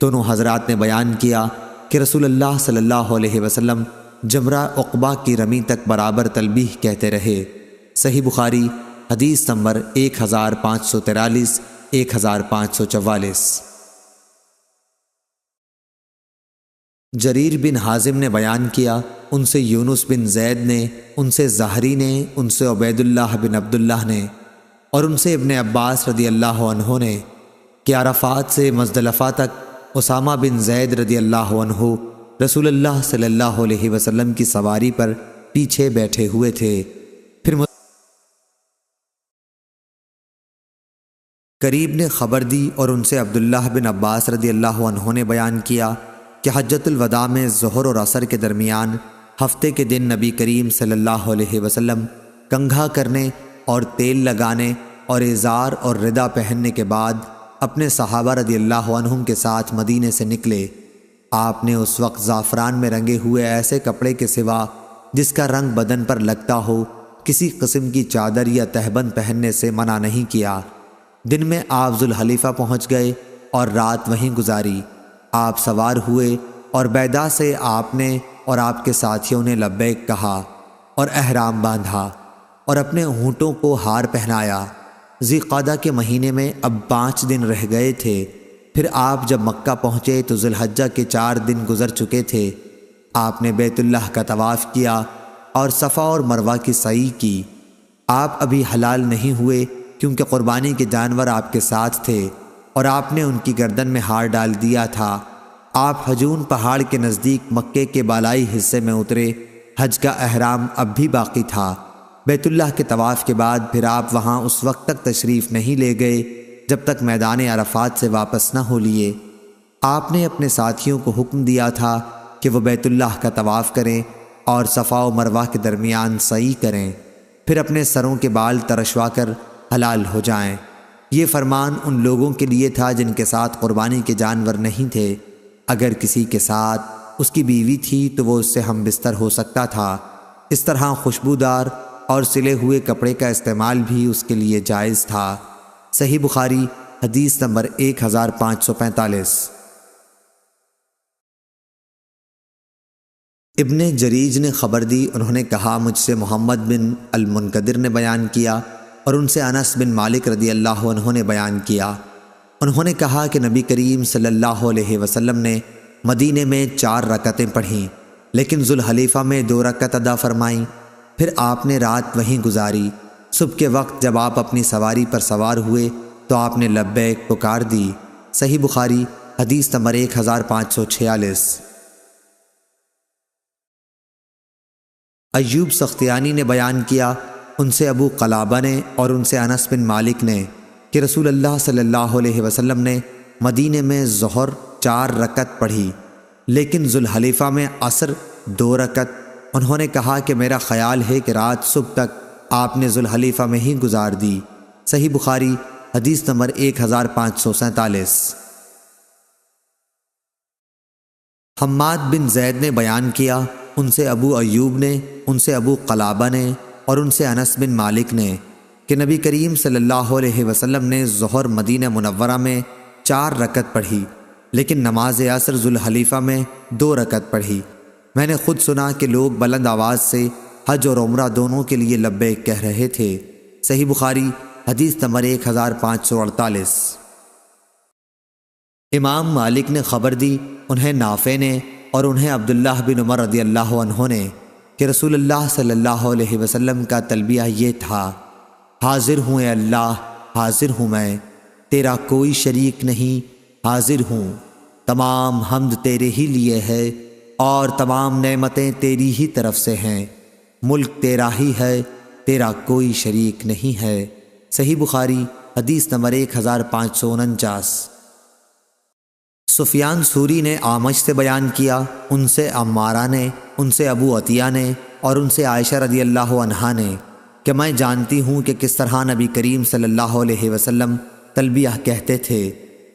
دونوں حضرات نے بیان کیا کہ رسول اللہ صلی اللہ علیہ وسلم جمرہ عقبہ کی رمی تک برابر تلبیہ کہتے رہے۔ صحیح بخاری حدیث نمبر 1543، 1544۔ جریر بن حازم نے بیان کیا، ان سے یونس بن زید نے، ان سے زہری نے، ان سے عبید اللہ بن عبداللہ نے، اور ان سے ابن عباس رضی اللہ عنہ نے کہ عرفات سے مزدلفہ تک اسامہ بن زید رضی اللہ عنہ رسول اللہ صلی اللہ علیہ وسلم کی سواری پر پیچھے بیٹھے ہوئے تھے۔ پھر قریب نے خبر دی اور ان سے عبداللہ بن عباس رضی اللہ عنہ نے بیان کیا کہ حجۃ الوداع میں ظہر اور عصر کے درمیان ہفتے کے دن نبی کریم صلی اللہ علیہ وسلم کنگھا کرنے اور تیل لگانے اور ازار اور رداء پہننے کے بعد اپنے صحابہ رضی اللہ عنہم کے ساتھ مدینے سے نکلے۔ آپ نے اس وقت زعفران میں رنگے ہوئے ایسے کپڑے کے سوا جس کا رنگ بدن پر لگتا ہو کسی قسم کی چادر یا تہبند پہننے سے منع نہیں کیا۔ دن میں آپ ذوالحلیفہ پہنچ گئے اور رات وہیں گزاری۔ آپ سوار ہوئے اور بیدا سے آپ نے اور آپ کے ساتھیوں نے لبیک کہا اور احرام باندھا اور اپنے اونٹوں کو ہار پہنایا۔ ذی قعدہ کے مہینے میں اب 5 دن رہ گئے تھے۔ پھر آپ جب مکہ پہنچے تو ذی الحجہ کے 4 دن گزر چکے تھے۔ آپ نے بیت اللہ کا طواف کیا اور صفا اور مروہ کی سعی کی۔ آپ ابھی حلال نہیں ہوئے کیونکہ قربانی کے جانور آپ کے ساتھ تھے اور آپ نے ان کی گردن میں ہار ڈال دیا تھا۔ آپ حجون پہاڑ کے نزدیک مکے کے بالائی حصے میں اترے۔ حج کا احرام اب بھی باقی تھا۔ بیت اللہ کے طواف کے بعد پھر آپ وہاں اس وقت تک تشریف نہیں لے گئے جب تک میدان عرفات سے واپس نہ ہو لیے۔ آپ نے اپنے ساتھیوں کو حکم دیا تھا کہ وہ بیت اللہ کا طواف کریں اور صفا و مروہ کے درمیان سعی کریں، پھر اپنے سروں کے بال ترشوا کر حلال ہو جائیں۔ یہ فرمان ان لوگوں کے لیے تھا جن کے ساتھ قربانی کے جانور نہیں تھے۔ اگر کسی کے ساتھ اس کی بیوی تھی تو وہ اس سے ہم بستر ہو سکتا تھا۔ اس طرح خوشبودار اور سلے ہوئے کپڑے کا استعمال بھی اس کے لیے جائز تھا۔ صحیح بخاری حدیث نمبر 1545۔ ابن جریج نے خبر دی، انہوں نے کہا مجھ سے محمد بن المنقدر نے بیان کیا اور ان سے انس بن مالک رضی اللہ عنہ نے بیان کیا۔ انہوں نے کہا کہ نبی کریم صلی اللہ علیہ وسلم نے مدینے میں 4 رکعتیں پڑھیں لیکن ذوالحلیفہ میں 2 رکعت ادا فرمائیں۔ پھر آپ نے رات وہیں گزاری۔ صبح کے وقت جب آپ اپنی سواری پر سوار ہوئے تو آپ نے لبیک پکار دی۔ صحیح بخاری حدیث نمبر 1546۔ ایوب سختیانی نے بیان کیا، ان سے ابو قلابہ نے اور ان سے انس بن مالک نے کہ رسول اللہ صلی اللہ علیہ وسلم نے مدینے میں ظہر 4 رکعت پڑھی لیکن ذوالحلیفہ میں عصر 2 رکعت۔ انہوں نے کہا کہ میرا خیال ہے کہ رات صبح تک آپ نے ذوالحلیفہ میں ہی گزار دی۔ صحیح بخاری حدیث نمبر 1547۔ حماد بن زید نے بیان کیا، ان سے ابو ایوب نے، ان سے ابو قلابہ نے اور ان سے انس بن مالک نے کہ نبی کریم صلی اللہ علیہ وسلم نے ظہر مدینہ منورہ میں 4 رکعت پڑھی، لیکن نماز عصر ذوالحلیفہ میں 2 رکعت پڑھی۔ میں نے خود سنا کہ لوگ بلند آواز سے حج اور عمرہ دونوں کے لیے لبیک کہہ رہے تھے۔ صحیح بخاری حدیث نمبر 1548۔ امام مالک نے خبر دی، انہیں نافع نے اور انہیں عبداللہ بن عمر رضی اللہ عنہ نے کہ رسول اللہ صلی اللہ علیہ وسلم کا تلبیہ یہ تھا: حاضر ہوں اے اللہ، حاضر ہوں میں، تیرا کوئی شریک نہیں، حاضر ہوں، تمام حمد تیرے ہی لیے ہے اور تمام نعمتیں تیری ہی طرف سے ہیں، ملک تیرا ہی ہے، تیرا کوئی شریک نہیں ہے۔ صحیح بخاری حدیث نمبر 1549۔ سفیان ثوری نے اعمش سے بیان کیا، ان سے عمارہ نے، ان سے ابو عطیہ نے اور ان سے عائشہ رضی اللہ عنہا نے کہ میں جانتی ہوں کہ کس طرح نبی کریم صلی اللہ علیہ وسلم تلبیہ کہتے تھے۔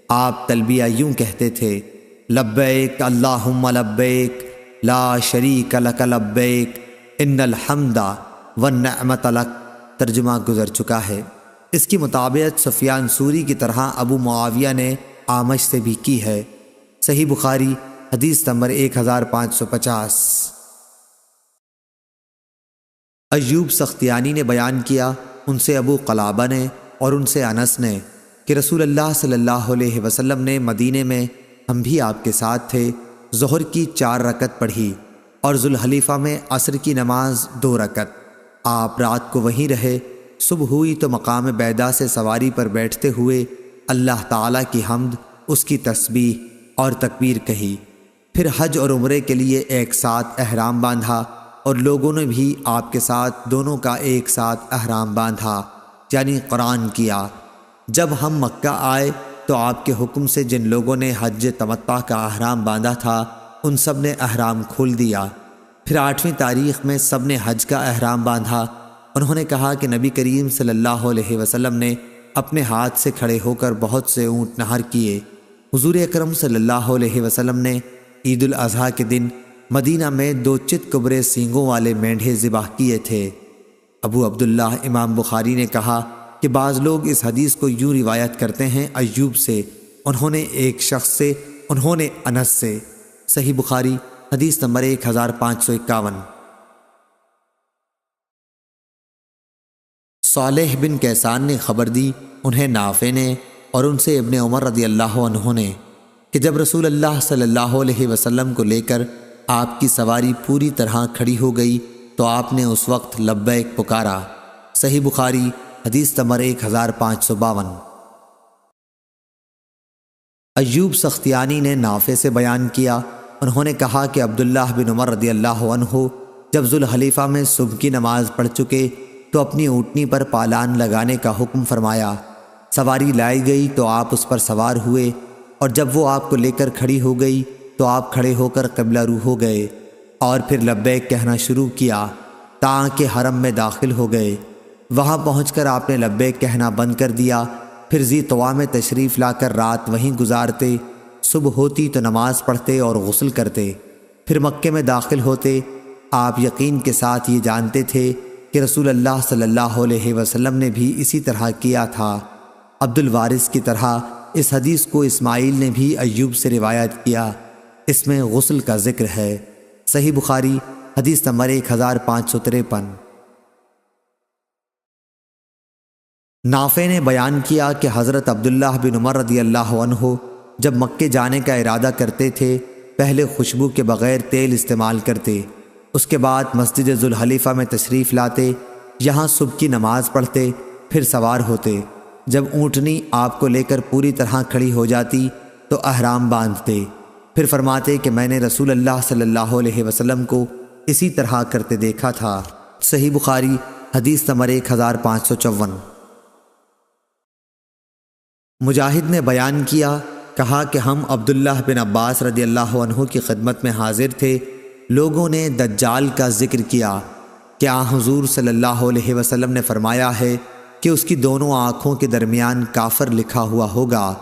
آپ تلبیہ یوں کہتے تھے: لبیک اللہم لبیک، لا شریک لک لبیک، ان الحمد والنعمت لک۔ ترجمہ گزر چکا ہے۔ اس کی مطابقت سفیان ثوری کی طرح ابو معاویہ نے اعمش سے بھی کی ہے۔ صحیح بخاری حدیث نمبر 1550۔ ایوب سختیانی نے بیان کیا، ان سے ابو قلابہ نے اور ان سے انس نے کہ رسول اللہ صلی اللہ علیہ وسلم نے مدینے میں، ہم بھی آپ کے ساتھ تھے، ظہر کی 4 رکعت پڑھی اور ذوالحلیفہ میں عصر کی نماز 2 رکعت۔ آپ رات کو وہیں رہے، صبح ہوئی تو مقام بیدا سے سواری پر بیٹھتے ہوئے اللہ تعالیٰ کی حمد، اس کی تسبیح اور تکبیر کہی، پھر حج اور عمرے کے لیے ایک ساتھ احرام باندھا اور لوگوں نے بھی آپ کے ساتھ دونوں کا ایک ساتھ احرام باندھا، یعنی قرآن کیا۔ جب ہم مکہ آئے تو آپ کے حکم سے جن لوگوں نے حج تمتع کا احرام باندھا تھا ان سب نے احرام کھول دیا۔ پھر 8ویں تاریخ میں سب نے حج کا احرام باندھا۔ انہوں نے کہا کہ نبی کریم صلی اللہ علیہ وسلم نے اپنے ہاتھ سے کھڑے ہو کر بہت سے اونٹ نہر کیے۔ حضور اکرم صلی اللہ علیہ وسلم نے عید الاضحیٰ کے دن مدینہ میں 2 چت کبرے سینگوں والے مینڈھے ذبح کیے تھے۔ ابو عبداللہ امام بخاری نے کہا کہ بعض لوگ اس حدیث کو یوں روایت کرتے ہیں ایوب سے، انہوں نے ایک شخص سے، انہوں نے انس سے۔ صحیح بخاری حدیث نمبر 1551۔ صالح بن کیسان نے خبر دی، انہیں نافع نے اور ان سے ابن عمر رضی اللہ عنہ نے کہ جب رسول اللہ صلی اللہ علیہ وسلم کو لے کر آپ کی سواری پوری طرح کھڑی ہو گئی تو آپ نے اس وقت لبیک پکارا۔ صحیح بخاری حدیث نمبر 1552۔ ایوب سختیانی نے نافع سے بیان کیا، انہوں نے کہا کہ عبداللہ بن عمر رضی اللہ عنہ جب ذوالحلیفہ میں صبح کی نماز پڑھ چکے تو اپنی اونٹنی پر پالان لگانے کا حکم فرمایا۔ سواری لائی گئی تو آپ اس پر سوار ہوئے اور جب وہ آپ کو لے کر کھڑی ہو گئی تو آپ کھڑے ہو کر قبلہ رو ہو گئے اور پھر لبیک کہنا شروع کیا تاکہ حرم میں داخل ہو گئے۔ وہاں پہنچ کر آپ نے لبیک کہنا بند کر دیا، پھر ذی طویٰ میں تشریف لا کر رات وہیں گزارتے، صبح ہوتی تو نماز پڑھتے اور غسل کرتے، پھر مکے میں داخل ہوتے۔ آپ یقین کے ساتھ یہ جانتے تھے کہ رسول اللہ صلی اللہ علیہ وسلم نے بھی اسی طرح کیا تھا۔ عبد الوارث کی طرح اس حدیث کو اسماعیل نے بھی ایوب سے روایت کیا، اس میں غسل کا ذکر ہے۔ صحیح بخاری حدیث نمبر 1553۔ نافع نے بیان کیا کہ حضرت عبداللہ بن عمر رضی اللہ عنہ جب مکے جانے کا ارادہ کرتے تھے پہلے خوشبو کے بغیر تیل استعمال کرتے، اس کے بعد مسجد ذوالحلیفہ میں تشریف لاتے، یہاں صبح کی نماز پڑھتے، پھر سوار ہوتے۔ جب اونٹنی آپ کو لے کر پوری طرح کھڑی ہو جاتی تو احرام باندھتے، پھر فرماتے کہ میں نے رسول اللہ صلی اللہ علیہ وسلم کو اسی طرح کرتے دیکھا تھا۔ صحیح بخاری حدیث نمبر 1554۔ مجاہد نے بیان کیا، کہا کہ ہم عبداللہ بن عباس رضی اللہ عنہ کی خدمت میں حاضر تھے، لوگوں نے دجال کا ذکر کیا کہ حضور صلی اللہ علیہ وسلم نے فرمایا ہے کہ اس کی دونوں آنکھوں کے درمیان کافر لکھا ہوا ہوگا۔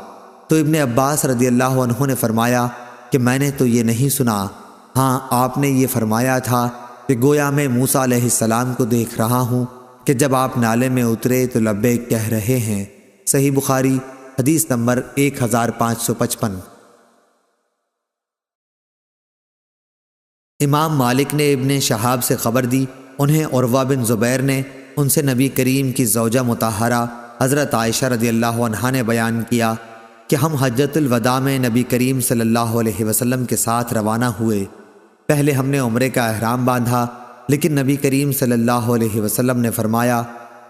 تو ابن عباس رضی اللہ عنہ نے فرمایا کہ میں نے تو یہ نہیں سنا، ہاں آپ نے یہ فرمایا تھا کہ گویا میں موسیٰ علیہ السلام کو دیکھ رہا ہوں کہ جب آپ نالے میں اترے تو لبیک کہہ رہے ہیں۔ صحیح بخاری حدیث نمبر 1555۔ امام مالک نے ابن شہاب سے خبر دی، انہیں عروہ بن زبیر نے، ان سے نبی کریم کی زوجہ مطہرہ حضرت عائشہ رضی اللہ عنہا نے بیان کیا کہ ہم حجۃ الوداع میں نبی کریم صلی اللہ علیہ وسلم کے ساتھ روانہ ہوئے۔ پہلے ہم نے عمرے کا احرام باندھا، لیکن نبی کریم صلی اللہ علیہ وسلم نے فرمایا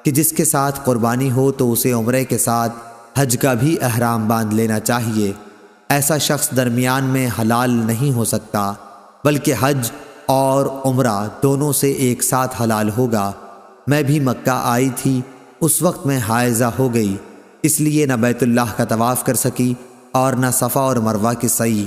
کہ جس کے ساتھ قربانی ہو تو اسے عمرے کے ساتھ حج کا بھی احرام باندھ لینا چاہیے۔ ایسا شخص درمیان میں حلال نہیں ہو سکتا، بلکہ حج اور عمرہ دونوں سے ایک ساتھ حلال ہوگا۔ میں بھی مکہ آئی تھی، اس وقت میں حائضہ ہو گئی، اس لیے نہ بیت اللہ کا طواف کر سکی اور نہ صفا اور مروہ کی سعی۔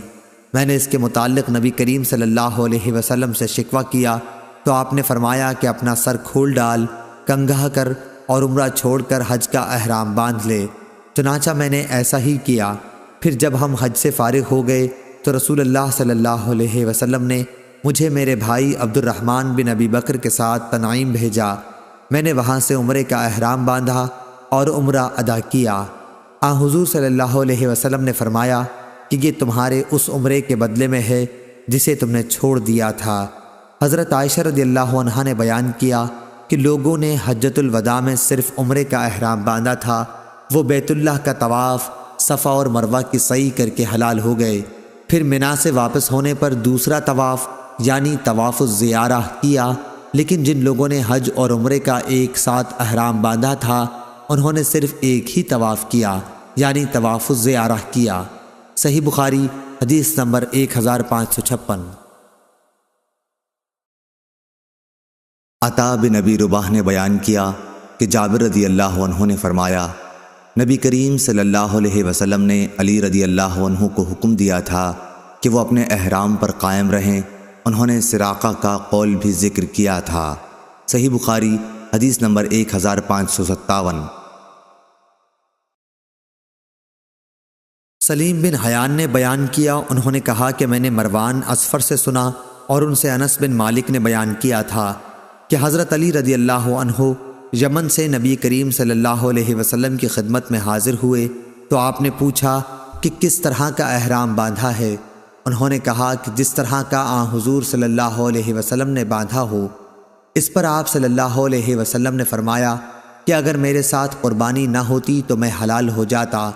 میں نے اس کے متعلق نبی کریم صلی اللہ علیہ وسلم سے شکوہ کیا تو آپ نے فرمایا کہ اپنا سر کھول ڈال، کنگھا کر اور عمرہ چھوڑ کر حج کا احرام باندھ لے۔ چنانچہ میں نے ایسا ہی کیا۔ پھر جب ہم حج سے فارغ ہو گئے تو رسول اللہ صلی اللہ علیہ وسلم نے مجھے میرے بھائی عبد الرحمن بن ابی بکر کے ساتھ تنعیم بھیجا۔ میں نے وہاں سے عمرے کا احرام باندھا اور عمرہ ادا کیا۔ حضور صلی اللہ علیہ وسلم نے فرمایا کہ یہ تمہارے اس عمرے کے بدلے میں ہے جسے تم نے چھوڑ دیا تھا۔ حضرت عائشہ رضی اللہ عنہا نے بیان کیا کہ لوگوں نے حجۃ الوداع میں صرف عمرے کا احرام باندھا تھا، وہ بیت اللہ کا طواف، صفا اور مروہ کی سعی کر کے حلال ہو گئے۔ پھر منا سے واپس ہونے پر دوسرا طواف یعنی طواف الزیارہ کیا، لیکن جن لوگوں نے حج اور عمرے کا ایک ساتھ احرام باندھا تھا انہوں نے صرف ایک ہی طواف کیا یعنی طواف الزیارہ کیا۔ صحیح بخاری حدیث نمبر 1556۔ عطا بن ابی رباح نے بیان کیا کہ جابر رضی اللہ عنہ نے فرمایا، نبی کریم صلی اللہ علیہ وسلم نے علی رضی اللہ عنہ کو حکم دیا تھا کہ وہ اپنے احرام پر قائم رہیں۔ انہوں نے سراقہ کا قول بھی ذکر کیا تھا۔ صحیح بخاری حدیث نمبر 1557۔ سلیم بن حیان نے بیان کیا، انہوں نے کہا کہ میں نے مروان اصفر سے سنا اور ان سے انس بن مالک نے بیان کیا تھا کہ حضرت علی رضی اللہ عنہ یمن سے نبی کریم صلی اللہ علیہ وسلم کی خدمت میں حاضر ہوئے تو آپ نے پوچھا کہ کس طرح کا احرام باندھا ہے؟ انہوں نے کہا کہ جس طرح کا حضور صلی اللہ علیہ وسلم نے باندھا ہو۔ اس پر آپ صلی اللہ علیہ وسلم نے فرمایا کہ اگر میرے ساتھ قربانی نہ ہوتی تو میں حلال ہو جاتا۔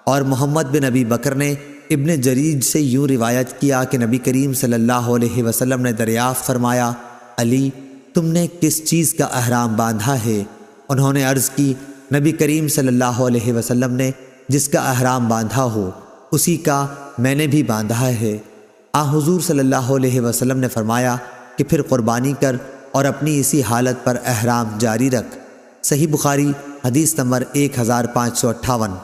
اور محمد بن ابی بکر نے ابن جریج سے یوں روایت کیا کہ نبی کریم صلی اللہ علیہ وسلم نے دریافت فرمایا، علی تم نے کس چیز کا احرام باندھا ہے؟ انہوں نے عرض کی، نبی کریم صلی اللہ علیہ وسلم نے جس کا احرام باندھا ہو اسی کا میں نے بھی باندھا ہے۔ حضور صلی اللہ علیہ وسلم نے فرمایا کہ پھر قربانی کر اور اپنی اسی حالت پر احرام جاری رکھ۔ صحیح بخاری حدیث نمبر 1558۔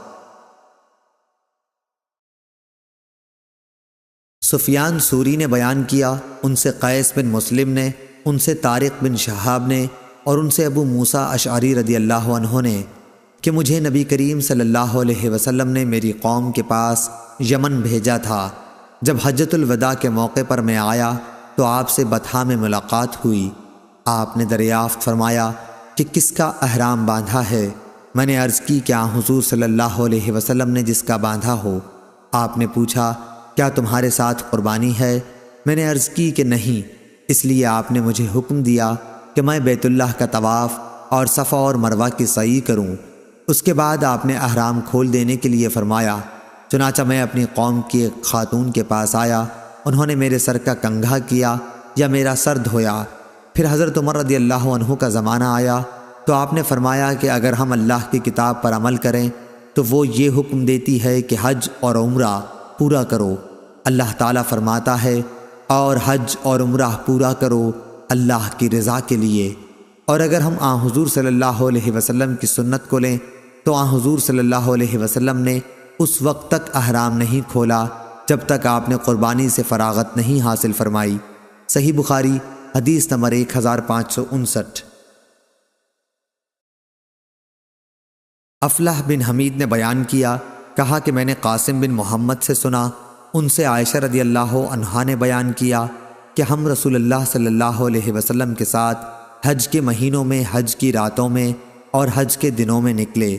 سفیان ثوری نے بیان کیا، ان سے قیس بن مسلم نے، ان سے طارق بن شہاب نے اور ان سے ابو موسیٰ اشعری رضی اللہ عنہ نے کہ مجھے نبی کریم صلی اللہ علیہ وسلم نے میری قوم کے پاس یمن بھیجا تھا۔ جب حجۃ الوداع کے موقع پر میں آیا تو آپ سے بطحا میں ملاقات ہوئی۔ آپ نے دریافت فرمایا کہ کس کا احرام باندھا ہے؟ میں نے عرض کی کہ حضور صلی اللہ علیہ وسلم نے جس کا باندھا ہو۔ آپ نے پوچھا کیا تمہارے ساتھ قربانی ہے؟ میں نے عرض کی کہ نہیں، اس لیے آپ نے مجھے حکم دیا کہ میں بیت اللہ کا طواف اور صفا اور مروہ کی سعی کروں۔ اس کے بعد آپ نے احرام کھول دینے کے لیے فرمایا۔ چنانچہ میں اپنی قوم کی ایک خاتون کے پاس آیا، انہوں نے میرے سر کا کنگھا کیا یا میرا سر دھویا۔ پھر حضرت عمر رضی اللہ عنہ کا زمانہ آیا تو آپ نے فرمایا کہ اگر ہم اللہ کی کتاب پر عمل کریں تو وہ یہ حکم دیتی ہے کہ حج اور عمرہ پورا کرو۔ اللہ تعالیٰ فرماتا ہے اور حج اور عمرہ پورا کرو اللہ کی رضا کے لیے۔ اور اگر ہم حضور صلی اللہ علیہ وسلم کی سنت کو لیں تو حضور صلی اللہ علیہ وسلم نے اس وقت تک احرام نہیں کھولا جب تک آپ نے قربانی سے فراغت نہیں حاصل فرمائی۔ صحیح بخاری حدیث نمبر 1559۔ افلح بن حمید نے بیان کیا، کہا کہ میں نے قاسم بن محمد سے سنا، ان سے عائشہ رضی اللہ عنہا نے بیان کیا کہ ہم رسول اللہ صلی اللہ علیہ وسلم کے ساتھ حج کے مہینوں میں، حج کی راتوں میں اور حج کے دنوں میں نکلے،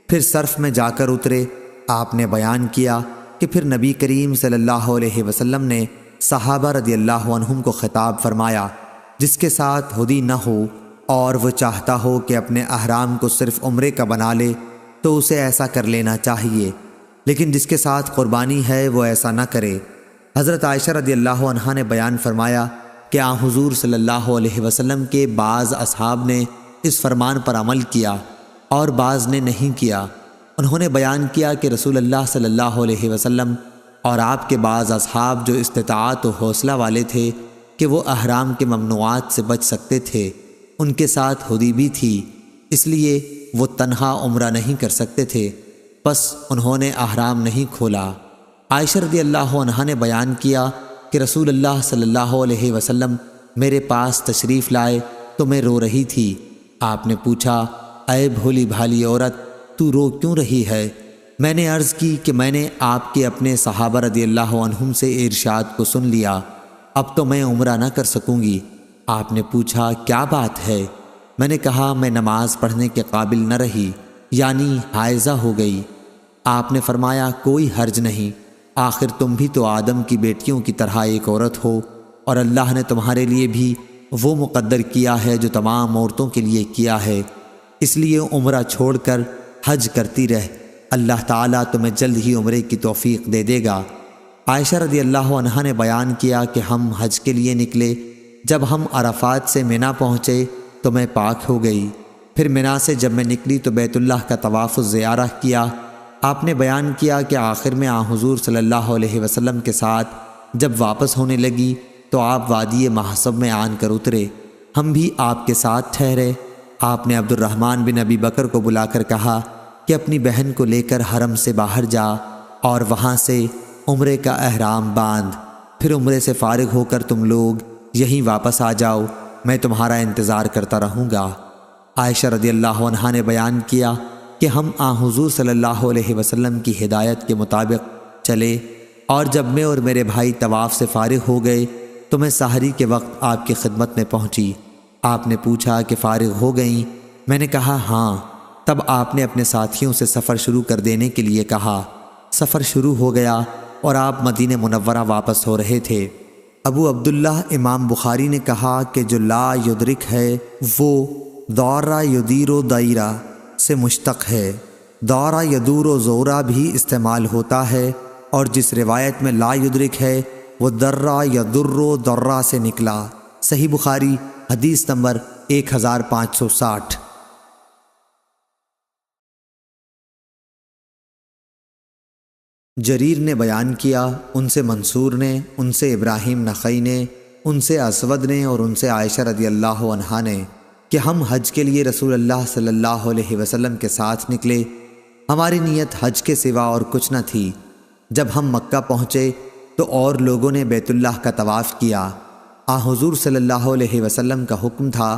پھر صرف میں جا کر اترے۔ آپ نے بیان کیا کہ پھر نبی کریم صلی اللہ علیہ وسلم نے صحابہ رضی اللہ عنہم کو خطاب فرمایا، جس کے ساتھ ہدی نہ ہو اور وہ چاہتا ہو کہ اپنے احرام کو صرف عمرے کا بنا لے تو اسے ایسا کر لینا چاہیے، لیکن جس کے ساتھ قربانی ہے وہ ایسا نہ کرے۔ حضرت عائشہ رضی اللہ عنہا نے بیان فرمایا کہ آن حضور صلی اللہ علیہ وسلم کے بعض اصحاب نے اس فرمان پر عمل کیا اور بعض نے نہیں کیا۔ انہوں نے بیان کیا کہ رسول اللہ صلی اللہ علیہ وسلم اور آپ کے بعض اصحاب جو استطاعت و حوصلہ والے تھے کہ وہ احرام کے ممنوعات سے بچ سکتے تھے، ان کے ساتھ ہدی بھی تھی، اس لیے وہ تنہا عمرہ نہیں کر سکتے تھے، پس انہوں نے احرام نہیں کھولا۔ عائشہ رضی اللہ عنہا نے بیان کیا کہ رسول اللہ صلی اللہ علیہ وسلم میرے پاس تشریف لائے تو میں رو رہی تھی۔ آپ نے پوچھا، اے بھولی بھالی عورت، تو رو کیوں رہی ہے؟ میں نے عرض کی کہ میں نے آپ کے اپنے صحابہ رضی اللہ عنہم سے ارشاد کو سن لیا، اب تو میں عمرہ نہ کر سکوں گی۔ آپ نے پوچھا، کیا بات ہے؟ میں نے کہا، میں نماز پڑھنے کے قابل نہ رہی، یعنی حائضہ ہو گئی۔ آپ نے فرمایا، کوئی حرج نہیں، آخر تم بھی تو آدم کی بیٹیوں کی طرح ایک عورت ہو، اور اللہ نے تمہارے لیے بھی وہ مقدر کیا ہے جو تمام عورتوں کے لیے کیا ہے، اس لیے عمرہ چھوڑ کر حج کرتی رہ، اللہ تعالیٰ تمہیں جلد ہی عمرے کی توفیق دے دے گا۔ عائشہ رضی اللہ عنہا نے بیان کیا کہ ہم حج کے لیے نکلے، جب ہم عرفات سے منی پہنچے تو میں پاک ہو گئی، پھر منی سے جب میں نکلی تو بیت اللہ کا طواف و زیارہ کیا۔ آپ نے بیان کیا کہ آخر میں آن حضور صلی اللہ علیہ وسلم کے ساتھ جب واپس ہونے لگی تو آپ وادی محصب میں آن کر اترے، ہم بھی آپ کے ساتھ ٹھہرے۔ آپ نے عبد الرحمن بن ابی بکر کو بلا کر کہا کہ اپنی بہن کو لے کر حرم سے باہر جا اور وہاں سے عمرے کا احرام باندھ، پھر عمرے سے فارغ ہو کر تم لوگ یہیں واپس آ جاؤ، میں تمہارا انتظار کرتا رہوں گا۔ عائشہ رضی اللہ عنہا نے بیان کیا کہ ہم آن حضور صلی اللہ علیہ وسلم کی ہدایت کے مطابق چلے، اور جب میں اور میرے بھائی طواف سے فارغ ہو گئے تو میں سحری کے وقت آپ کی خدمت میں پہنچی۔ آپ نے پوچھا کہ فارغ ہو گئیں؟ میں نے کہا ہاں۔ تب آپ نے اپنے ساتھیوں سے سفر شروع کر دینے کے لیے کہا۔ سفر شروع ہو گیا اور آپ مدینہ منورہ واپس ہو رہے تھے۔ ابو عبداللہ امام بخاری نے کہا کہ جو لا یدرک ہے وہ دورہ یدیر و دائرہ سے مشتق ہے، دورہ یدور و زورہ بھی استعمال ہوتا ہے، اور جس روایت میں لا یدرک ہے وہ درہ یدر و درہ سے نکلا۔ صحیح بخاری حدیث نمبر 1560۔ جریر نے بیان کیا، ان سے منصور نے، ان سے ابراہیم نخعی نے، ان سے اسود نے اور ان سے عائشہ رضی اللہ عنہا نے کہ ہم حج کے لیے رسول اللہ صلی اللہ علیہ وسلم کے ساتھ نکلے، ہماری نیت حج کے سوا اور کچھ نہ تھی۔ جب ہم مکہ پہنچے تو اور لوگوں نے بیت اللہ کا طواف کیا۔ حضور صلی اللہ علیہ وسلم کا حکم تھا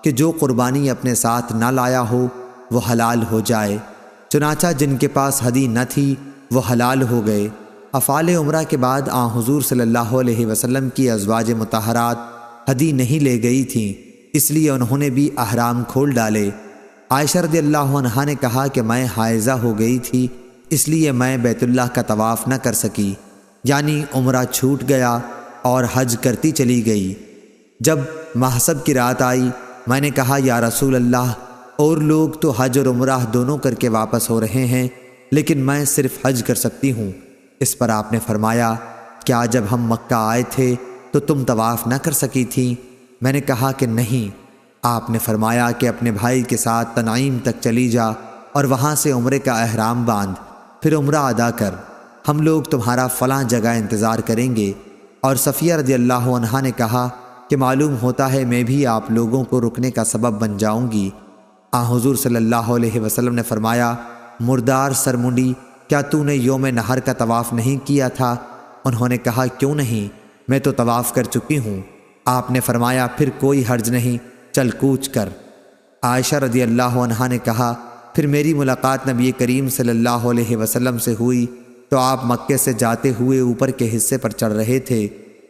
کہ جو قربانی اپنے ساتھ نہ لایا ہو وہ حلال ہو جائے، چنانچہ جن کے پاس ہدی نہ تھی وہ حلال ہو گئے۔ افعال عمرہ کے بعد حضور صلی اللہ علیہ وسلم کی ازواج مطہرات ہدی نہیں لے گئی تھیں، اس لیے انہوں نے بھی احرام کھول ڈالے۔ عائشہ رضی اللہ عنہا نے کہا کہ میں حائضہ ہو گئی تھی، اس لیے میں بیت اللہ کا طواف نہ کر سکی، یعنی عمرہ چھوٹ گیا اور حج کرتی چلی گئی۔ جب محصب کی رات آئی، میں نے کہا یا رسول اللہ، اور لوگ تو حج اور عمرہ دونوں کر کے واپس ہو رہے ہیں، لیکن میں صرف حج کر سکتی ہوں۔ اس پر آپ نے فرمایا، کیا جب ہم مکہ آئے تھے تو تم طواف نہ کر سکی تھیں؟ میں نے کہا کہ نہیں۔ آپ نے فرمایا کہ اپنے بھائی کے ساتھ تنعیم تک چلی جا اور وہاں سے عمرے کا احرام باندھ، پھر عمرہ ادا کر، ہم لوگ تمہارا فلاں جگہ انتظار کریں گے۔ اور صفیہ رضی اللہ عنہا نے کہا کہ معلوم ہوتا ہے میں بھی آپ لوگوں کو رکنے کا سبب بن جاؤں گی۔ حضور صلی اللہ علیہ وسلم نے فرمایا، مردار سرمنڈی، کیا تو نے یوم نہر کا طواف نہیں کیا تھا؟ انہوں نے کہا کیوں نہیں، میں تو طواف کر چکی ہوں۔ آپ نے فرمایا پھر کوئی حرج نہیں، چل کوچ کر۔ عائشہ رضی اللہ عنہا نے کہا پھر میری ملاقات نبی کریم صلی اللہ علیہ وسلم سے ہوئی تو آپ مکے سے جاتے ہوئے اوپر کے حصے پر چڑھ رہے تھے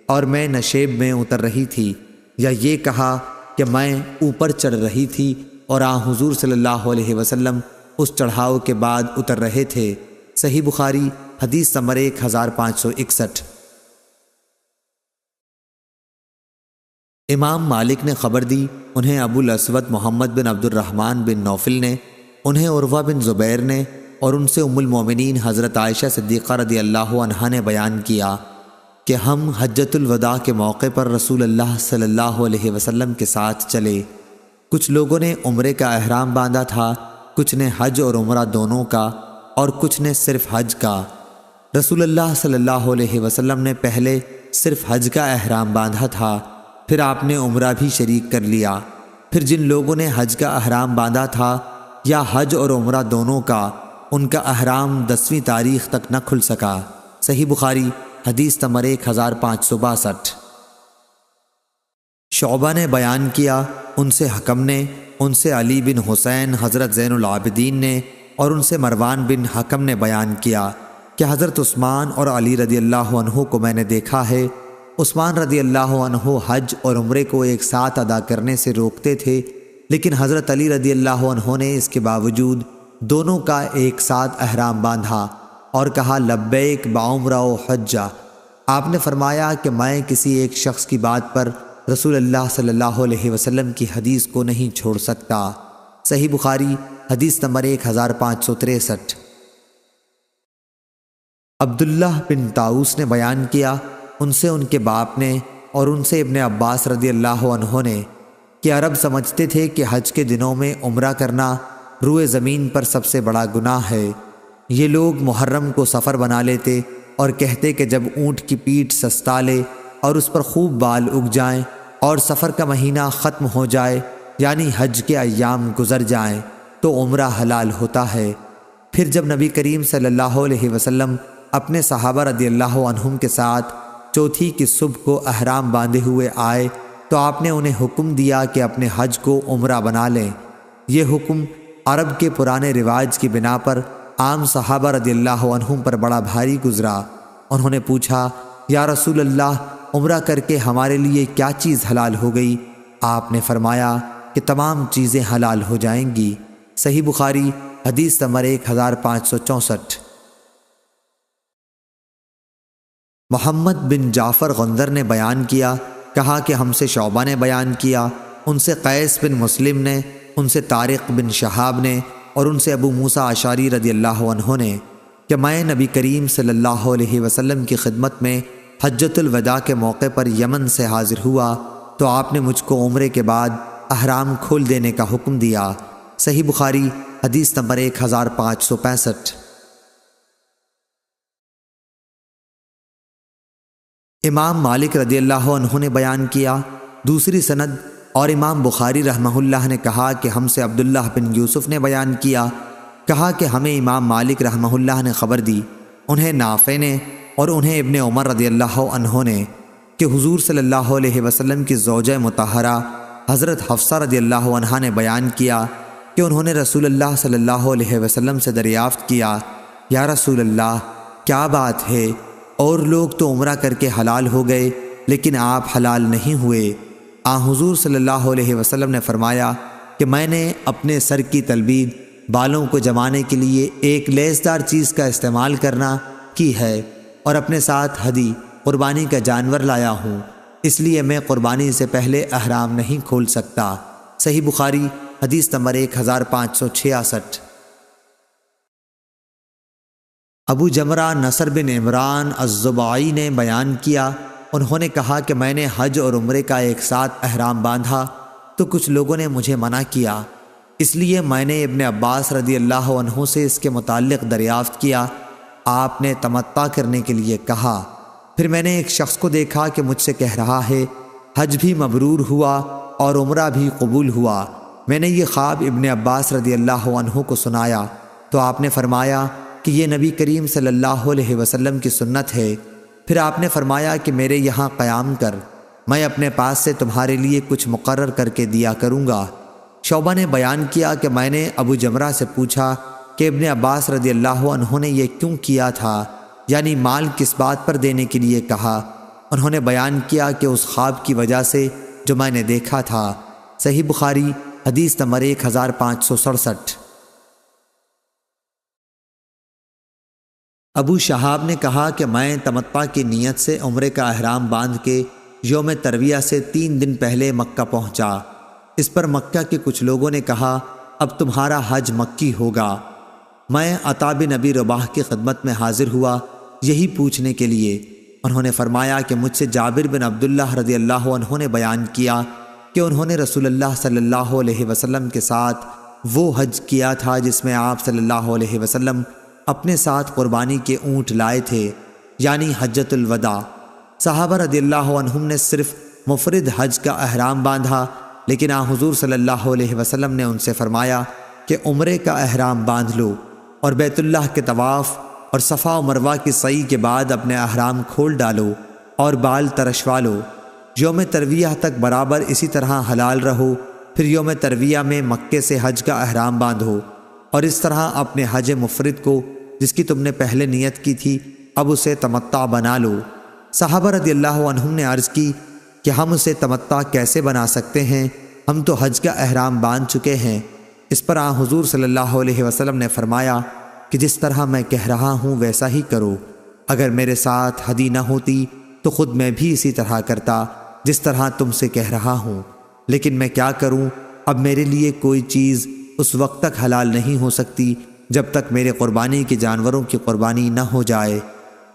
اور میں نشیب میں اتر رہی تھی، یا یہ کہا کہ میں اوپر چڑھ رہی تھی اور حضور صلی اللہ علیہ وسلم اس چڑھاؤ کے بعد اتر رہے تھے۔ صحیح بخاری حدیث نمبر 1561۔ امام مالک نے خبر دی، انہیں ابو الاسود محمد بن عبد الرحمن بن نوفل نے، انہیں عروہ بن زبیر نے، اور ان سے ام المومنین حضرت عائشہ صدیقہ رضی اللہ عنہا نے بیان کیا کہ ہم حجۃ الوداع کے موقع پر رسول اللہ صلی اللہ علیہ وسلم کے ساتھ چلے۔ کچھ لوگوں نے عمرے کا احرام باندھا تھا، کچھ نے حج اور عمرہ دونوں کا، اور کچھ نے صرف حج کا۔ رسول اللہ صلی اللہ علیہ وسلم نے پہلے صرف حج کا احرام باندھا تھا، پھر آپ نے عمرہ بھی شریک کر لیا۔ پھر جن لوگوں نے حج کا احرام باندھا تھا یا حج اور عمرہ دونوں کا، ان کا احرام 10ویں تاریخ تک نہ کھل سکا۔ صحیح بخاری حدیث نمبر 1562۔ شعبہ نے بیان کیا، ان سے حکم نے، ان سے علی بن حسین حضرت زین العابدین نے، اور ان سے مروان بن حکم نے بیان کیا کہ حضرت عثمان اور علی رضی اللہ عنہ کو میں نے دیکھا ہے۔ عثمان رضی اللہ عنہ حج اور عمرے کو ایک ساتھ ادا کرنے سے روکتے تھے، لیکن حضرت علی رضی اللہ عنہ نے اس کے باوجود دونوں کا ایک ساتھ احرام باندھا اور کہا لبیک بعمرہ و حجہ۔ آپ نے فرمایا کہ میں کسی ایک شخص کی بات پر رسول اللہ صلی اللہ علیہ وسلم کی حدیث کو نہیں چھوڑ سکتا۔ صحیح بخاری حدیث نمبر 1563۔ عبداللہ بن طاؤس نے بیان کیا، ان سے ان کے باپ نے اور ان سے ابن عباس رضی اللہ عنہ نے، کہ عرب سمجھتے تھے کہ حج کے دنوں میں عمرہ کرنا روئے زمین پر سب سے بڑا گناہ ہے۔ یہ لوگ محرم کو سفر بنا لیتے اور کہتے کہ جب اونٹ کی پیٹھ سستا لے اور اس پر خوب بال اگ جائیں اور سفر کا مہینہ ختم ہو جائے، یعنی حج کے ایام گزر جائیں، تو عمرہ حلال ہوتا ہے۔ پھر جب نبی کریم صلی اللہ علیہ وسلم اپنے صحابہ رضی اللہ عنہم کے ساتھ چوتھی کی صبح کو احرام باندھے ہوئے آئے تو آپ نے انہیں حکم دیا کہ اپنے حج کو عمرہ بنا لیں۔ یہ حکم عرب کے پرانے رواج کی بنا پر عام صحابہ رضی اللہ عنہم پر بڑا بھاری گزرا۔ انہوں نے پوچھا، یا رسول اللہ، عمرہ کر کے ہمارے لیے کیا چیز حلال ہو گئی؟ آپ نے فرمایا کہ تمام چیزیں حلال ہو جائیں گی۔ صحیح بخاری حدیث نمبر 1564۔ محمد بن جعفر غندر نے بیان کیا، کہا کہ ہم سے شعبہ نے بیان کیا، ان سے قیس بن مسلم نے، ان سے طارق بن شہاب نے، اور ان سے ابو موسیٰ اشعری رضی اللہ عنہ نے، کہ میں نبی کریم صلی اللہ علیہ وسلم کی خدمت میں حجۃ الوداع کے موقع پر یمن سے حاضر ہوا تو آپ نے مجھ کو عمرے کے بعد احرام کھول دینے کا حکم دیا۔ صحیح بخاری حدیث نمبر 1565۔ امام مالک رضی اللہ عنہ نے بیان کیا، دوسری سند، اور امام بخاری رحمہ اللہ نے کہا کہ ہم سے عبداللہ بن یوسف نے بیان کیا، کہا کہ ہمیں امام مالک رحمہ اللہ نے خبر دی، انہیں نافع نے اور انہیں ابن عمر رضی اللہ عنہ نے، کہ حضور صلی اللہ علیہ وسلم کی زوجہ مطہرہ حضرت حفصہ رضی اللہ عنہا نے بیان کیا کہ انہوں نے رسول اللہ صلی اللہ علیہ وسلم سے دریافت کیا، یا رسول اللہ، کیا بات ہے؟ اور لوگ تو عمرہ کر کے حلال ہو گئے لیکن آپ حلال نہیں ہوئے۔ حضور صلی اللہ علیہ وسلم نے فرمایا کہ میں نے اپنے سر کی تلبید بالوں کو جمانے کے لیے ایک لیسدار چیز کا استعمال کرنا کی ہے، اور اپنے ساتھ ہدی قربانی کا جانور لایا ہوں، اس لیے میں قربانی سے پہلے احرام نہیں کھول سکتا۔ صحیح بخاری حدیث نمبر 1566۔ ابو جمرہ نصر بن عمران الزبعی نے بیان کیا، انہوں نے کہا کہ میں نے حج اور عمرے کا ایک ساتھ احرام باندھا تو کچھ لوگوں نے مجھے منع کیا، اس لیے میں نے ابن عباس رضی اللہ عنہ سے اس کے متعلق دریافت کیا۔ آپ نے تمتع کرنے کے لیے کہا۔ پھر میں نے ایک شخص کو دیکھا کہ مجھ سے کہہ رہا ہے، حج بھی مبرور ہوا اور عمرہ بھی قبول ہوا۔ میں نے یہ خواب ابن عباس رضی اللہ عنہ کو سنایا تو آپ نے فرمایا کہ یہ نبی کریم صلی اللہ علیہ وسلم کی سنت ہے۔ پھر آپ نے فرمایا کہ میرے یہاں قیام کر، میں اپنے پاس سے تمہارے لیے کچھ مقرر کر کے دیا کروں گا۔ شعبہ نے بیان کیا کہ میں نے ابو جمرہ سے پوچھا کہ ابن عباس رضی اللہ عنہ نے یہ کیوں کیا تھا؟ یعنی مال کس بات پر دینے کے لیے کہا؟ انہوں نے بیان کیا کہ اس خواب کی وجہ سے جو میں نے دیکھا تھا۔ صحیح بخاری حدیث نمبر 1567۔ ابو شہاب نے کہا کہ میں تمتع کی نیت سے عمرے کا احرام باندھ کے یوم ترویہ سے 3 دن پہلے مکہ پہنچا۔ اس پر مکہ کے کچھ لوگوں نے کہا اب تمہارا حج مکی ہوگا۔ میں عطا بن ابی رباح کی خدمت میں حاضر ہوا یہی پوچھنے کے لیے۔ انہوں نے فرمایا کہ مجھ سے جابر بن عبداللہ رضی اللہ عنہ نے بیان کیا کہ انہوں نے رسول اللہ صلی اللہ علیہ وسلم کے ساتھ وہ حج کیا تھا جس میں آپ صلی اللہ علیہ وسلم اپنے ساتھ قربانی کے اونٹ لائے تھے، یعنی حجۃ الوداع۔ صحابہ رضی اللہ عنہم نے صرف مفرد حج کا احرام باندھا، لیکن حضور صلی اللہ علیہ وسلم نے ان سے فرمایا کہ عمرے کا احرام باندھ لو اور بیت اللہ کے طواف اور صفا و مروہ کی سعی کے بعد اپنے احرام کھول ڈالو اور بال ترشوا لو۔ یوم ترویہ تک برابر اسی طرح حلال رہو، پھر یوم ترویہ میں مکے سے حج کا احرام باندھو، اور اس طرح اپنے حج مفرد کو جس کی تم نے پہلے نیت کی تھی اب اسے تمتع بنا لو۔ صحابہ رضی اللہ عنہم نے عرض کی کہ ہم اسے تمتع کیسے بنا سکتے ہیں؟ ہم تو حج کا احرام باندھ چکے ہیں۔ اس پر حضور صلی اللہ علیہ وسلم نے فرمایا کہ جس طرح میں کہہ رہا ہوں ویسا ہی کرو۔ اگر میرے ساتھ ہدی نہ ہوتی تو خود میں بھی اسی طرح کرتا جس طرح تم سے کہہ رہا ہوں، لیکن میں کیا کروں؟ اب میرے لیے کوئی چیز اس وقت تک حلال نہیں ہو سکتی جب تک میرے قربانی کے جانوروں کی قربانی نہ ہو جائے۔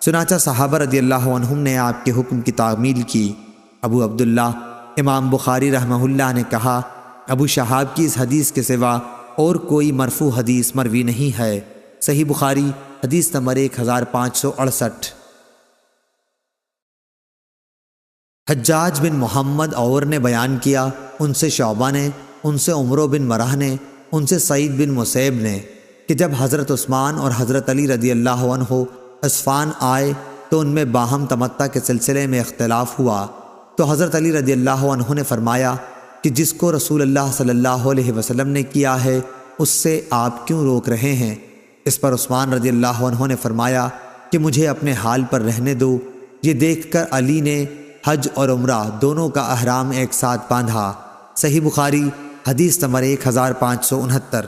چنانچہ صحابہ رضی اللہ عنہم نے آپ کے حکم کی تعمیل کی۔ ابو عبداللہ امام بخاری رحمہ اللہ نے کہا ابو شہاب کی اس حدیث کے سوا اور کوئی مرفوع حدیث مروی نہیں ہے۔ صحیح بخاری حدیث نمبر 1568۔ حجاج بن محمد اور نے بیان کیا، ان سے شعبہ نے، ان سے عمرو بن مرہ نے، ان سے سعید بن مسیب نے کہ جب حضرت عثمان اور حضرت علی رضی اللہ عنہ عسفان آئے تو ان میں باہم تمتع کے سلسلے میں اختلاف ہوا، تو حضرت علی رضی اللہ عنہ نے فرمایا کہ جس کو رسول اللہ صلی اللہ علیہ وسلم نے کیا ہے اس سے آپ کیوں روک رہے ہیں؟ اس پر عثمان رضی اللہ عنہ نے فرمایا کہ مجھے اپنے حال پر رہنے دو۔ یہ دیکھ کر علی نے حج اور عمرہ دونوں کا احرام ایک ساتھ باندھا۔ صحیح بخاری حدیث نمبر 1569۔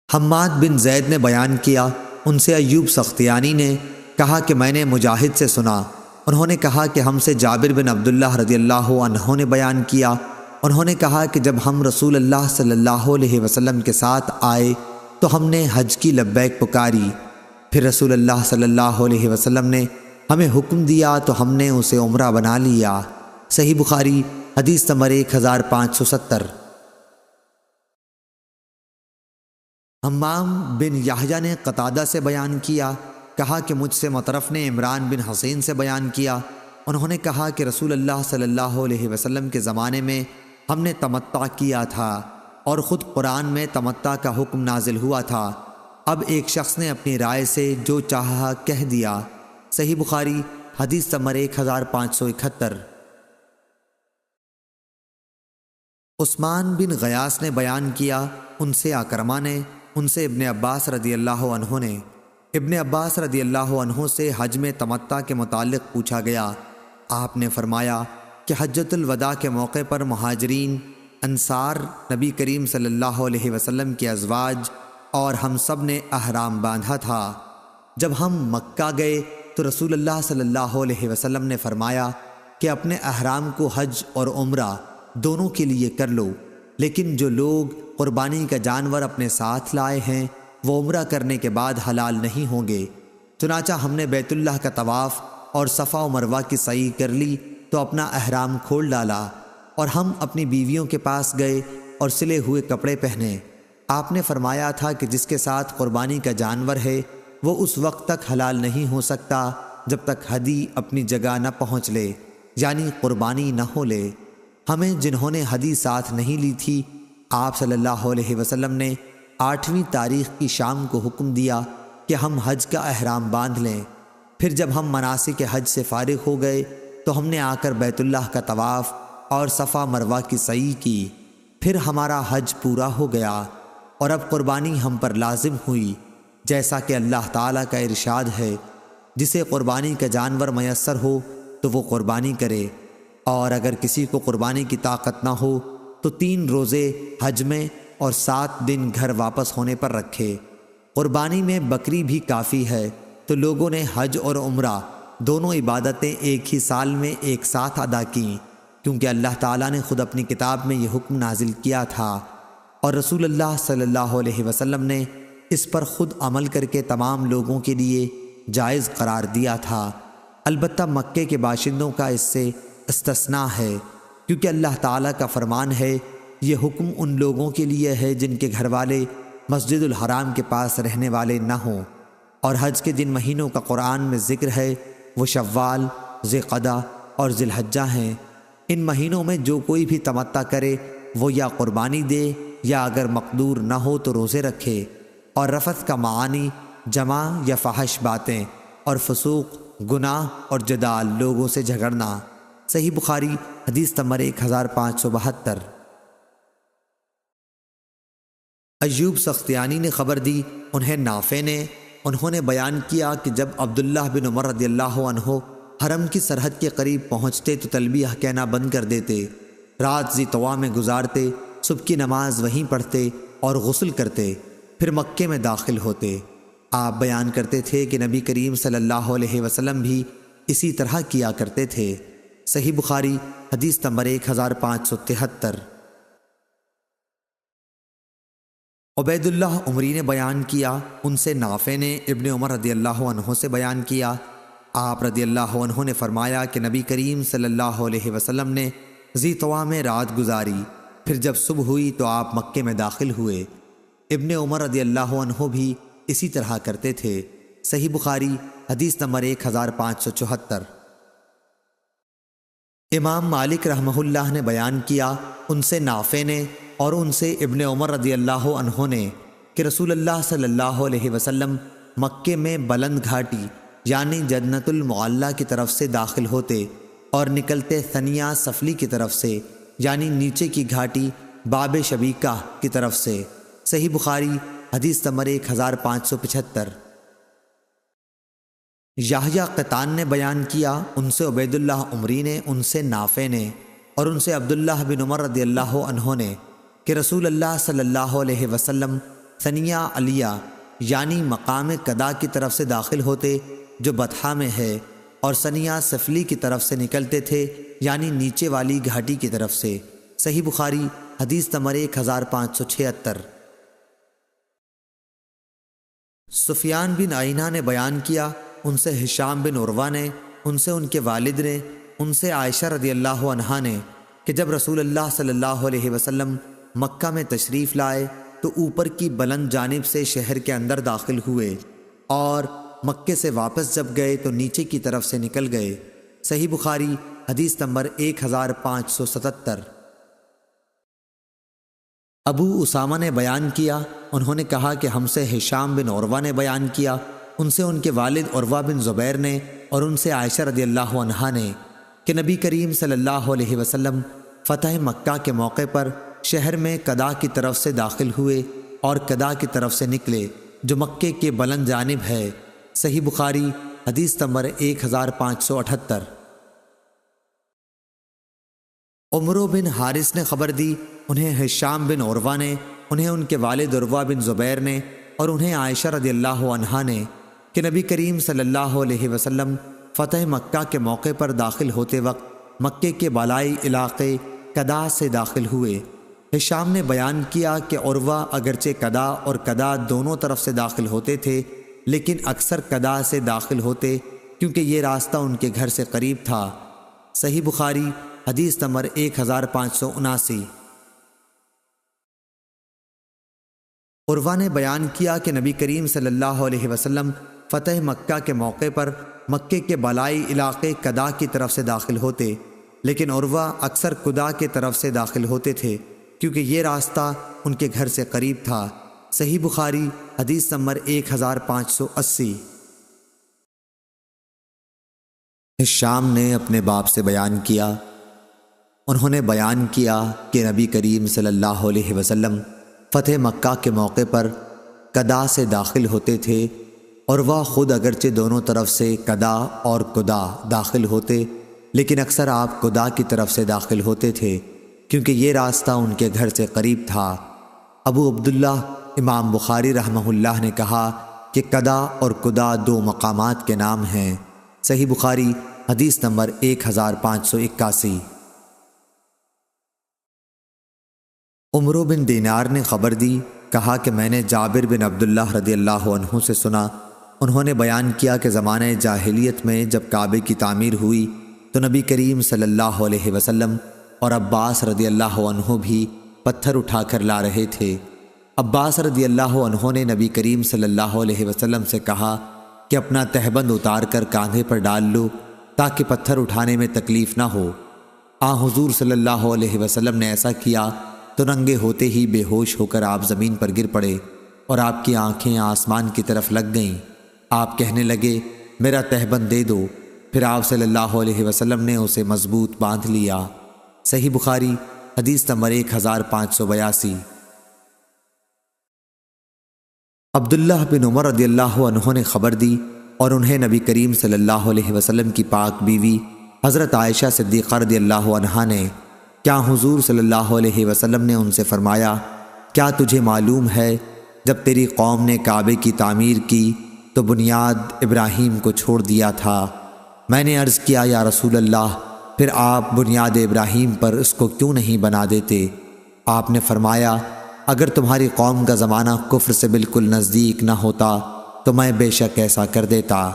حماد بن زید نے بیان کیا، ان سے ایوب سختیانی نے کہا کہ میں نے مجاہد سے سنا، انہوں نے کہا کہ ہم سے جابر بن عبداللہ رضی اللہ عنہ نے بیان کیا، انہوں نے کہا کہ جب ہم رسول اللہ صلی اللہ علیہ وسلم کے ساتھ آئے تو ہم نے حج کی لبیک پکاری، پھر رسول اللہ صلی اللہ علیہ وسلم نے ہمیں حکم دیا تو ہم نے اسے عمرہ بنا لیا۔ صحیح بخاری حدیث نمبر 1570۔ حمام بن یحییٰ نے قتادہ سے بیان کیا، کہا کہ مجھ سے مطرف نے عمران بن حسین سے بیان کیا، انہوں نے کہا کہ رسول اللہ صلی اللہ علیہ وسلم کے زمانے میں ہم نے تمتع کیا تھا اور خود قرآن میں تمتع کا حکم نازل ہوا تھا، اب ایک شخص نے اپنی رائے سے جو چاہا کہہ دیا۔ صحیح بخاری حدیث نمبر 1571۔ عثمان بن غیاث نے بیان کیا، ان سے اکرمہ نے، ان سے ابن عباس رضی اللہ عنہ نے۔ ابن عباس رضی اللہ عنہ سے حج میں تمتع کے متعلق پوچھا گیا، آپ نے فرمایا کہ حجۃ الوداع کے موقع پر مہاجرین، انصار، نبی کریم صلی اللہ علیہ وسلم کے ازواج اور ہم سب نے احرام باندھا تھا۔ جب ہم مکہ گئے تو رسول اللہ صلی اللہ علیہ وسلم نے فرمایا کہ اپنے احرام کو حج اور عمرہ دونوں کے لیے کر لو، لیکن جو لوگ قربانی کا جانور اپنے ساتھ لائے ہیں وہ عمرہ کرنے کے بعد حلال نہیں ہوں گے۔ چنانچہ ہم نے بیت اللہ کا طواف اور صفا و مروہ کی سعی کر لی تو اپنا احرام کھول ڈالا، اور ہم اپنی بیویوں کے پاس گئے اور سلے ہوئے کپڑے پہنے۔ آپ نے فرمایا تھا کہ جس کے ساتھ قربانی کا جانور ہے وہ اس وقت تک حلال نہیں ہو سکتا جب تک ہدی اپنی جگہ نہ پہنچ لے، یعنی قربانی نہ ہو لے۔ ہمیں جنہوں نے ہدی ساتھ نہیں لی تھی، آپ صلی اللہ علیہ وسلم نے 8ویں تاریخ کی شام کو حکم دیا کہ ہم حج کا احرام باندھ لیں۔ پھر جب ہم مناسک حج سے فارغ ہو گئے تو ہم نے آ کر بیت اللہ کا طواف اور صفا مروہ کی سعی کی، پھر ہمارا حج پورا ہو گیا اور اب قربانی ہم پر لازم ہوئی۔ جیسا کہ اللہ تعالیٰ کا ارشاد ہے، جسے قربانی کا جانور میسر ہو تو وہ قربانی کرے، اور اگر کسی کو قربانی کی طاقت نہ ہو تو 3 روزے حج میں اور 7 دن گھر واپس ہونے پر رکھے۔ قربانی میں بکری بھی کافی ہے، تو لوگوں نے حج اور عمرہ دونوں عبادتیں ایک ہی سال میں ایک ساتھ ادا کیں، کیونکہ اللہ تعالیٰ نے خود اپنی کتاب میں یہ حکم نازل کیا تھا، اور رسول اللہ صلی اللہ علیہ وسلم نے اس پر خود عمل کر کے تمام لوگوں کے لیے جائز قرار دیا تھا۔ البتہ مکے کے باشندوں کا اس سے استثناء ہے، کیونکہ اللہ تعالیٰ کا فرمان ہے، یہ حکم ان لوگوں کے لیے ہے جن کے گھر والے مسجد الحرام کے پاس رہنے والے نہ ہوں، اور حج کے جن مہینوں کا قرآن میں ذکر ہے وہ شوال، ذی القعدہ اور ذی الحجہ ہیں۔ ان مہینوں میں جو کوئی بھی تمتع کرے وہ یا قربانی دے یا اگر مقدور نہ ہو تو روزے رکھے۔ اور رفث کا معانی جمع یا فحش باتیں اور فسوق، گناہ اور جدال، لوگوں سے جھگڑنا۔ صحیح بخاری حدیث نمبر 1572۔ ایوب سختیانی نے خبر دی، انہیں نافع نے، انہوں نے بیان کیا کہ جب عبداللہ بن عمر رضی اللہ عنہ حرم کی سرحد کے قریب پہنچتے تو تلبیہ کہنا بند کر دیتے، رات ذی طوا میں گزارتے، صبح کی نماز وہیں پڑھتے اور غسل کرتے، پھر مکے میں داخل ہوتے۔ آپ بیان کرتے تھے کہ نبی کریم صلی اللہ علیہ وسلم بھی اسی طرح کیا کرتے تھے۔ صحیح بخاری حدیث نمبر 1573۔ عبید اللہ عمری نے بیان کیا، ان سے نافع نے ابن عمر رضی اللہ عنہ سے بیان کیا، آپ رضی اللہ عنہ نے فرمایا کہ نبی کریم صلی اللہ علیہ وسلم نے ذی طوا میں رات گزاری، پھر جب صبح ہوئی تو آپ مکے میں داخل ہوئے۔ ابن عمر رضی اللہ عنہ بھی اسی طرح کرتے تھے۔ صحیح بخاری حدیث نمبر 1574۔ امام مالک رحمہ اللہ نے بیان کیا، ان سے نافع نے اور ان سے ابن عمر رضی اللہ عنہ نے کہ رسول اللہ صلی اللہ علیہ وسلم مکے میں بلند گھاٹی یعنی جنت المعلیٰ کی طرف سے داخل ہوتے اور نکلتے ثنیہ سفلی کی طرف سے یعنی نیچے کی گھاٹی باب شبیکہ کی طرف سے۔ صحیح بخاری حدیث نمبر 1575۔ یحییٰ قطان نے بیان کیا، ان سے عبید اللہ عمری نے، ان سے نافع نے اور ان سے عبداللہ بن عمر رضی اللہ عنہ نے کہ رسول اللہ صلی اللہ علیہ وسلم ثنیہ علیہ یعنی مقام قدا کی طرف سے داخل ہوتے جو بطحہ میں ہے، اور ثنیہ سفلی کی طرف سے نکلتے تھے یعنی نیچے والی گھاٹی کی طرف سے۔ صحیح بخاری حدیث نمبر 1576۔ سفیان بن عینہ نے بیان کیا، ان سے ہشام بن عروہ نے، ان سے ان کے والد نے، ان سے عائشہ رضی اللہ عنہا نے کہ جب رسول اللہ صلی اللہ علیہ وسلم مکہ میں تشریف لائے تو اوپر کی بلند جانب سے شہر کے اندر داخل ہوئے، اور مکے سے واپس جب گئے تو نیچے کی طرف سے نکل گئے۔ صحیح بخاری حدیث نمبر 1577۔ ابو اسامہ نے بیان کیا، انہوں نے کہا کہ ہم سے ہشام بن عروہ نے بیان کیا، ان سے ان کے والد عروہ بن زبیر نے اور ان سے عائشہ رضی اللہ عنہا نے کہ نبی کریم صلی اللہ علیہ وسلم فتح مکہ کے موقع پر شہر میں قدا کی طرف سے داخل ہوئے اور قدا کی طرف سے نکلے جو مکے کے بلند جانب ہے۔ صحیح بخاری حدیث نمبر 1578۔ عمرو بن حارث نے خبر دی، انہیں ہشام بن عروہ نے، انہیں ان کے والد عروہ بن زبیر نے اور انہیں عائشہ رضی اللہ عنہا نے کہ نبی کریم صلی اللہ علیہ وسلم فتح مکہ کے موقع پر داخل ہوتے وقت مکے کے بالائی علاقے قدا سے داخل ہوئے۔ ہشام نے بیان کیا کہ عروہ اگرچہ قدا اور قدا دونوں طرف سے داخل ہوتے تھے، لیکن اکثر قدا سے داخل ہوتے کیونکہ یہ راستہ ان کے گھر سے قریب تھا۔ صحیح بخاری حدیث نمبر 1579۔ عروہ نے بیان کیا کہ نبی کریم صلی اللہ علیہ وسلم فتح مکہ کے موقع پر مکے کے بالائی علاقے قدا کی طرف سے داخل ہوتے، لیکن عروہ اکثر قدا کی طرف سے داخل ہوتے تھے کیونکہ یہ راستہ ان کے گھر سے قریب تھا۔ صحیح بخاری حدیث نمبر 1580۔ ہشام نے اپنے باپ سے بیان کیا، انہوں نے بیان کیا کہ نبی کریم صلی اللہ علیہ وسلم فتح مکہ کے موقع پر کدا سے داخل ہوتے تھے، اور وہ خود اگرچہ دونوں طرف سے کدا اور کدا داخل ہوتے، لیکن اکثر آپ کدا کی طرف سے داخل ہوتے تھے کیونکہ یہ راستہ ان کے گھر سے قریب تھا۔ ابو عبداللہ امام بخاری رحمہ اللہ نے کہا کہ کدا اور کدا دو مقامات کے نام ہیں۔ صحیح بخاری حدیث نمبر 1581۔ عمرو بن دینار نے خبر دی، کہا کہ میں نے جابر بن عبداللہ رضی اللہ عنہ سے سنا، انہوں نے بیان کیا کہ زمانہ جاہلیت میں جب کعبے کی تعمیر ہوئی تو نبی کریم صلی اللہ علیہ وسلم اور عباس رضی اللہ عنہ بھی پتھر اٹھا کر لا رہے تھے۔ عباس رضی اللہ عنہ نے نبی کریم صلی اللہ علیہ وسلم سے کہا کہ اپنا تہبند اتار کر کاندھے پر ڈال لو تاکہ پتھر اٹھانے میں تکلیف نہ ہو۔ حضور صلی اللہ علیہ وسلم نے ایسا کیا تو ننگے ہوتے ہی بے ہوش ہو کر آپ زمین پر گر پڑے اور آپ کی آنکھیں آسمان کی طرف لگ گئیں۔ آپ کہنے لگے میرا تہبند دے دو، پھر آپ صلی اللہ علیہ وسلم نے اسے مضبوط باندھ لیا۔ صحیح بخاری حدیث نمبر 1582۔ عبداللہ بن عمر رضی اللہ عنہ نے خبر دی اور انہیں نبی کریم صلی اللہ علیہ وسلم کی پاک بیوی حضرت عائشہ صدیقہ رضی اللہ عنہا نے کیا حضور صلی اللہ علیہ وسلم نے ان سے فرمایا، کیا تجھے معلوم ہے جب تیری قوم نے کعبے کی تعمیر کی تو بنیاد ابراہیم کو چھوڑ دیا تھا؟ میں نے عرض کیا یا رسول اللہ، پھر آپ بنیاد ابراہیم پر اس کو کیوں نہیں بنا دیتے؟ آپ نے فرمایا اگر تمہاری قوم کا زمانہ کفر سے بالکل نزدیک نہ ہوتا تو میں بے شک ایسا کر دیتا۔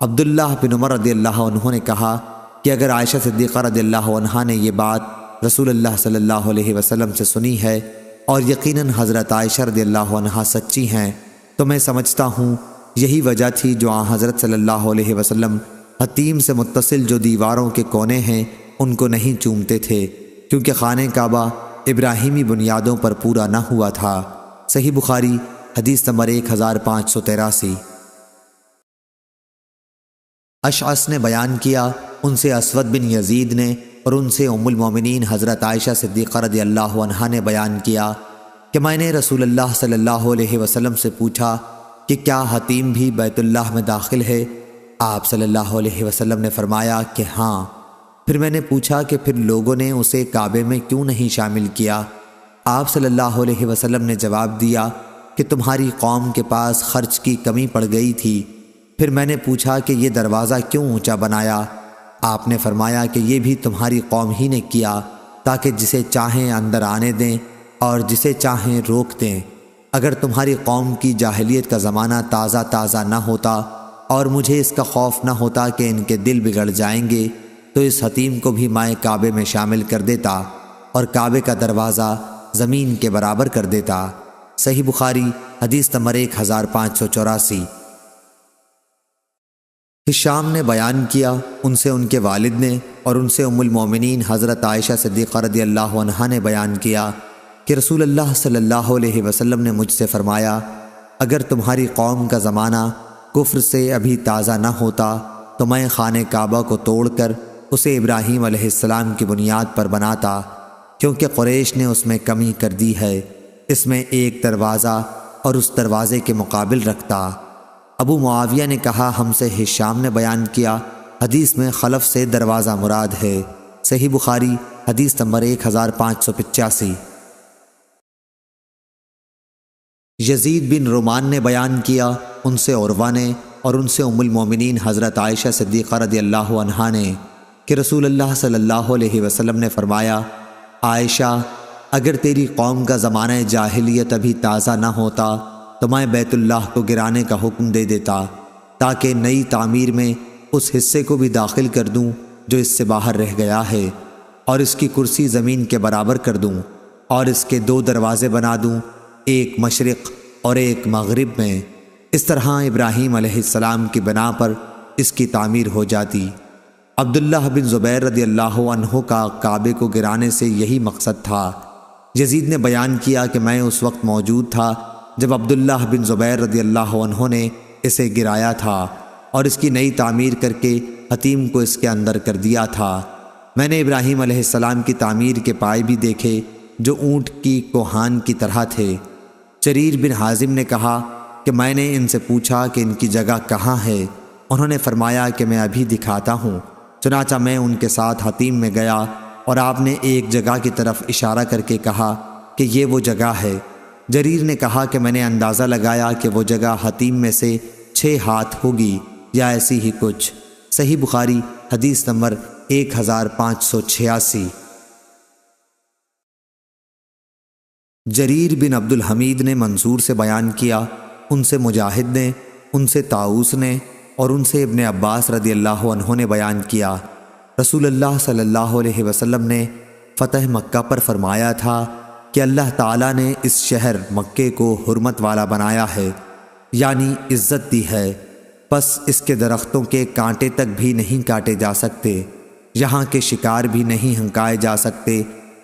عبداللہ بن عمر رضی اللہ عنہ نے کہا کہ اگر عائشہ صدیقہ رضی اللہ عنہا نے یہ بات رسول اللہ صلی اللہ علیہ وسلم سے سنی ہے اور یقیناً حضرت عائشہ رضی اللہ عنہا سچی ہیں تو میں سمجھتا ہوں یہی وجہ تھی جو حضرت صلی اللہ علیہ وسلم حتیم سے متصل جو دیواروں کے کونے ہیں ان کو نہیں چومتے تھے، کیونکہ خانہ کعبہ ابراہیمی بنیادوں پر پورا نہ ہوا تھا۔ صحیح بخاری حدیث نمبر 1583۔ اشعث نے بیان کیا، ان سے اسود بن یزید نے اور ان سے ام المومنین حضرت عائشہ صدیقہ رضی اللہ عنہا نے بیان کیا کہ میں نے رسول اللہ صلی اللہ علیہ وسلم سے پوچھا کہ کیا حتیم بھی بیت اللہ میں داخل ہے؟ آپ صلی اللہ علیہ وسلم نے فرمایا کہ ہاں۔ پھر میں نے پوچھا کہ پھر لوگوں نے اسے کعبے میں کیوں نہیں شامل کیا؟ آپ صلی اللہ علیہ وسلم نے جواب دیا کہ تمہاری قوم کے پاس خرچ کی کمی پڑ گئی تھی۔ پھر میں نے پوچھا کہ یہ دروازہ کیوں اونچا بنایا؟ آپ نے فرمایا کہ یہ بھی تمہاری قوم ہی نے کیا تاکہ جسے چاہیں اندر آنے دیں اور جسے چاہیں روک دیں۔ اگر تمہاری قوم کی جاہلیت کا زمانہ تازہ نہ ہوتا اور مجھے اس کا خوف نہ ہوتا کہ ان کے دل بگڑ جائیں گے تو اس حتیم کو بھی میں کعبے میں شامل کر دیتا اور کعبے کا دروازہ زمین کے برابر کر دیتا۔ صحیح بخاری حدیث نمبر 1584۔ ہشام نے بیان کیا، ان سے ان کے والد نے اور ان سے ام المومنین حضرت عائشہ صدیقہ رضی اللہ عنہا نے بیان کیا کہ رسول اللہ صلی اللہ علیہ وسلم نے مجھ سے فرمایا اگر تمہاری قوم کا زمانہ کفر سے ابھی تازہ نہ ہوتا تو میں خانہ کعبہ کو توڑ کر اسے ابراہیم علیہ السلام کی بنیاد پر بناتا، کیونکہ قریش نے اس میں کمی کر دی ہے، اس میں ایک دروازہ اور اس دروازے کے مقابل رکھتا۔ ابو معاویہ نے کہا ہم سے ہشام نے بیان کیا، حدیث میں خلف سے دروازہ مراد ہے۔ صحیح بخاری حدیث نمبر 1585۔ یزید بن رومان نے بیان کیا، ان سے عروہ نے اور ان سے ام المومنین حضرت عائشہ صدیقہ رضی اللہ عنہا نے کہ رسول اللہ صلی اللہ علیہ وسلم نے فرمایا عائشہ اگر تیری قوم کا زمانہ جاہلیت ابھی تازہ نہ ہوتا تو میں بیت اللہ کو گرانے کا حکم دے دیتا تاکہ نئی تعمیر میں اس حصے کو بھی داخل کر دوں جو اس سے باہر رہ گیا ہے، اور اس کی کرسی زمین کے برابر کر دوں اور اس کے 2 دروازے بنا دوں، ایک مشرق اور ایک مغرب میں۔ اس طرح ابراہیم علیہ السلام کی بنا پر اس کی تعمیر ہو جاتی۔ عبداللہ بن زبیر رضی اللہ عنہ کا کعبے کو گرانے سے یہی مقصد تھا۔ یزید نے بیان کیا کہ میں اس وقت موجود تھا جب عبداللہ بن زبیر رضی اللہ عنہ نے اسے گرایا تھا اور اس کی نئی تعمیر کر کے حتیم کو اس کے اندر کر دیا تھا۔ میں نے ابراہیم علیہ السلام کی تعمیر کے پائے بھی دیکھے جو اونٹ کی کوہان کی طرح تھے۔ جریر بن حازم نے کہا کہ میں نے ان سے پوچھا کہ ان کی جگہ کہاں ہے؟ انہوں نے فرمایا کہ میں ابھی دکھاتا ہوں۔ چنانچہ میں ان کے ساتھ حطیم میں گیا اور آپ نے ایک جگہ کی طرف اشارہ کر کے کہا کہ یہ وہ جگہ ہے۔ جریر نے کہا کہ میں نے اندازہ لگایا کہ وہ جگہ حطیم میں سے 6 ہاتھ ہوگی یا ایسی ہی کچھ۔ صحیح بخاری حدیث نمبر 1586۔ جریر بن عبد الحمید نے منصور سے بیان کیا، ان سے مجاہد نے، ان سے طاؤس نے اور ان سے ابن عباس رضی اللہ عنہ نے بیان کیا، رسول اللہ صلی اللہ علیہ وسلم نے فتح مکہ پر فرمایا تھا کہ اللہ تعالیٰ نے اس شہر مکے کو حرمت والا بنایا ہے، یعنی عزت دی ہے، پس اس کے درختوں کے کانٹے تک بھی نہیں کاٹے جا سکتے، یہاں کے شکار بھی نہیں ہنکائے جا سکتے،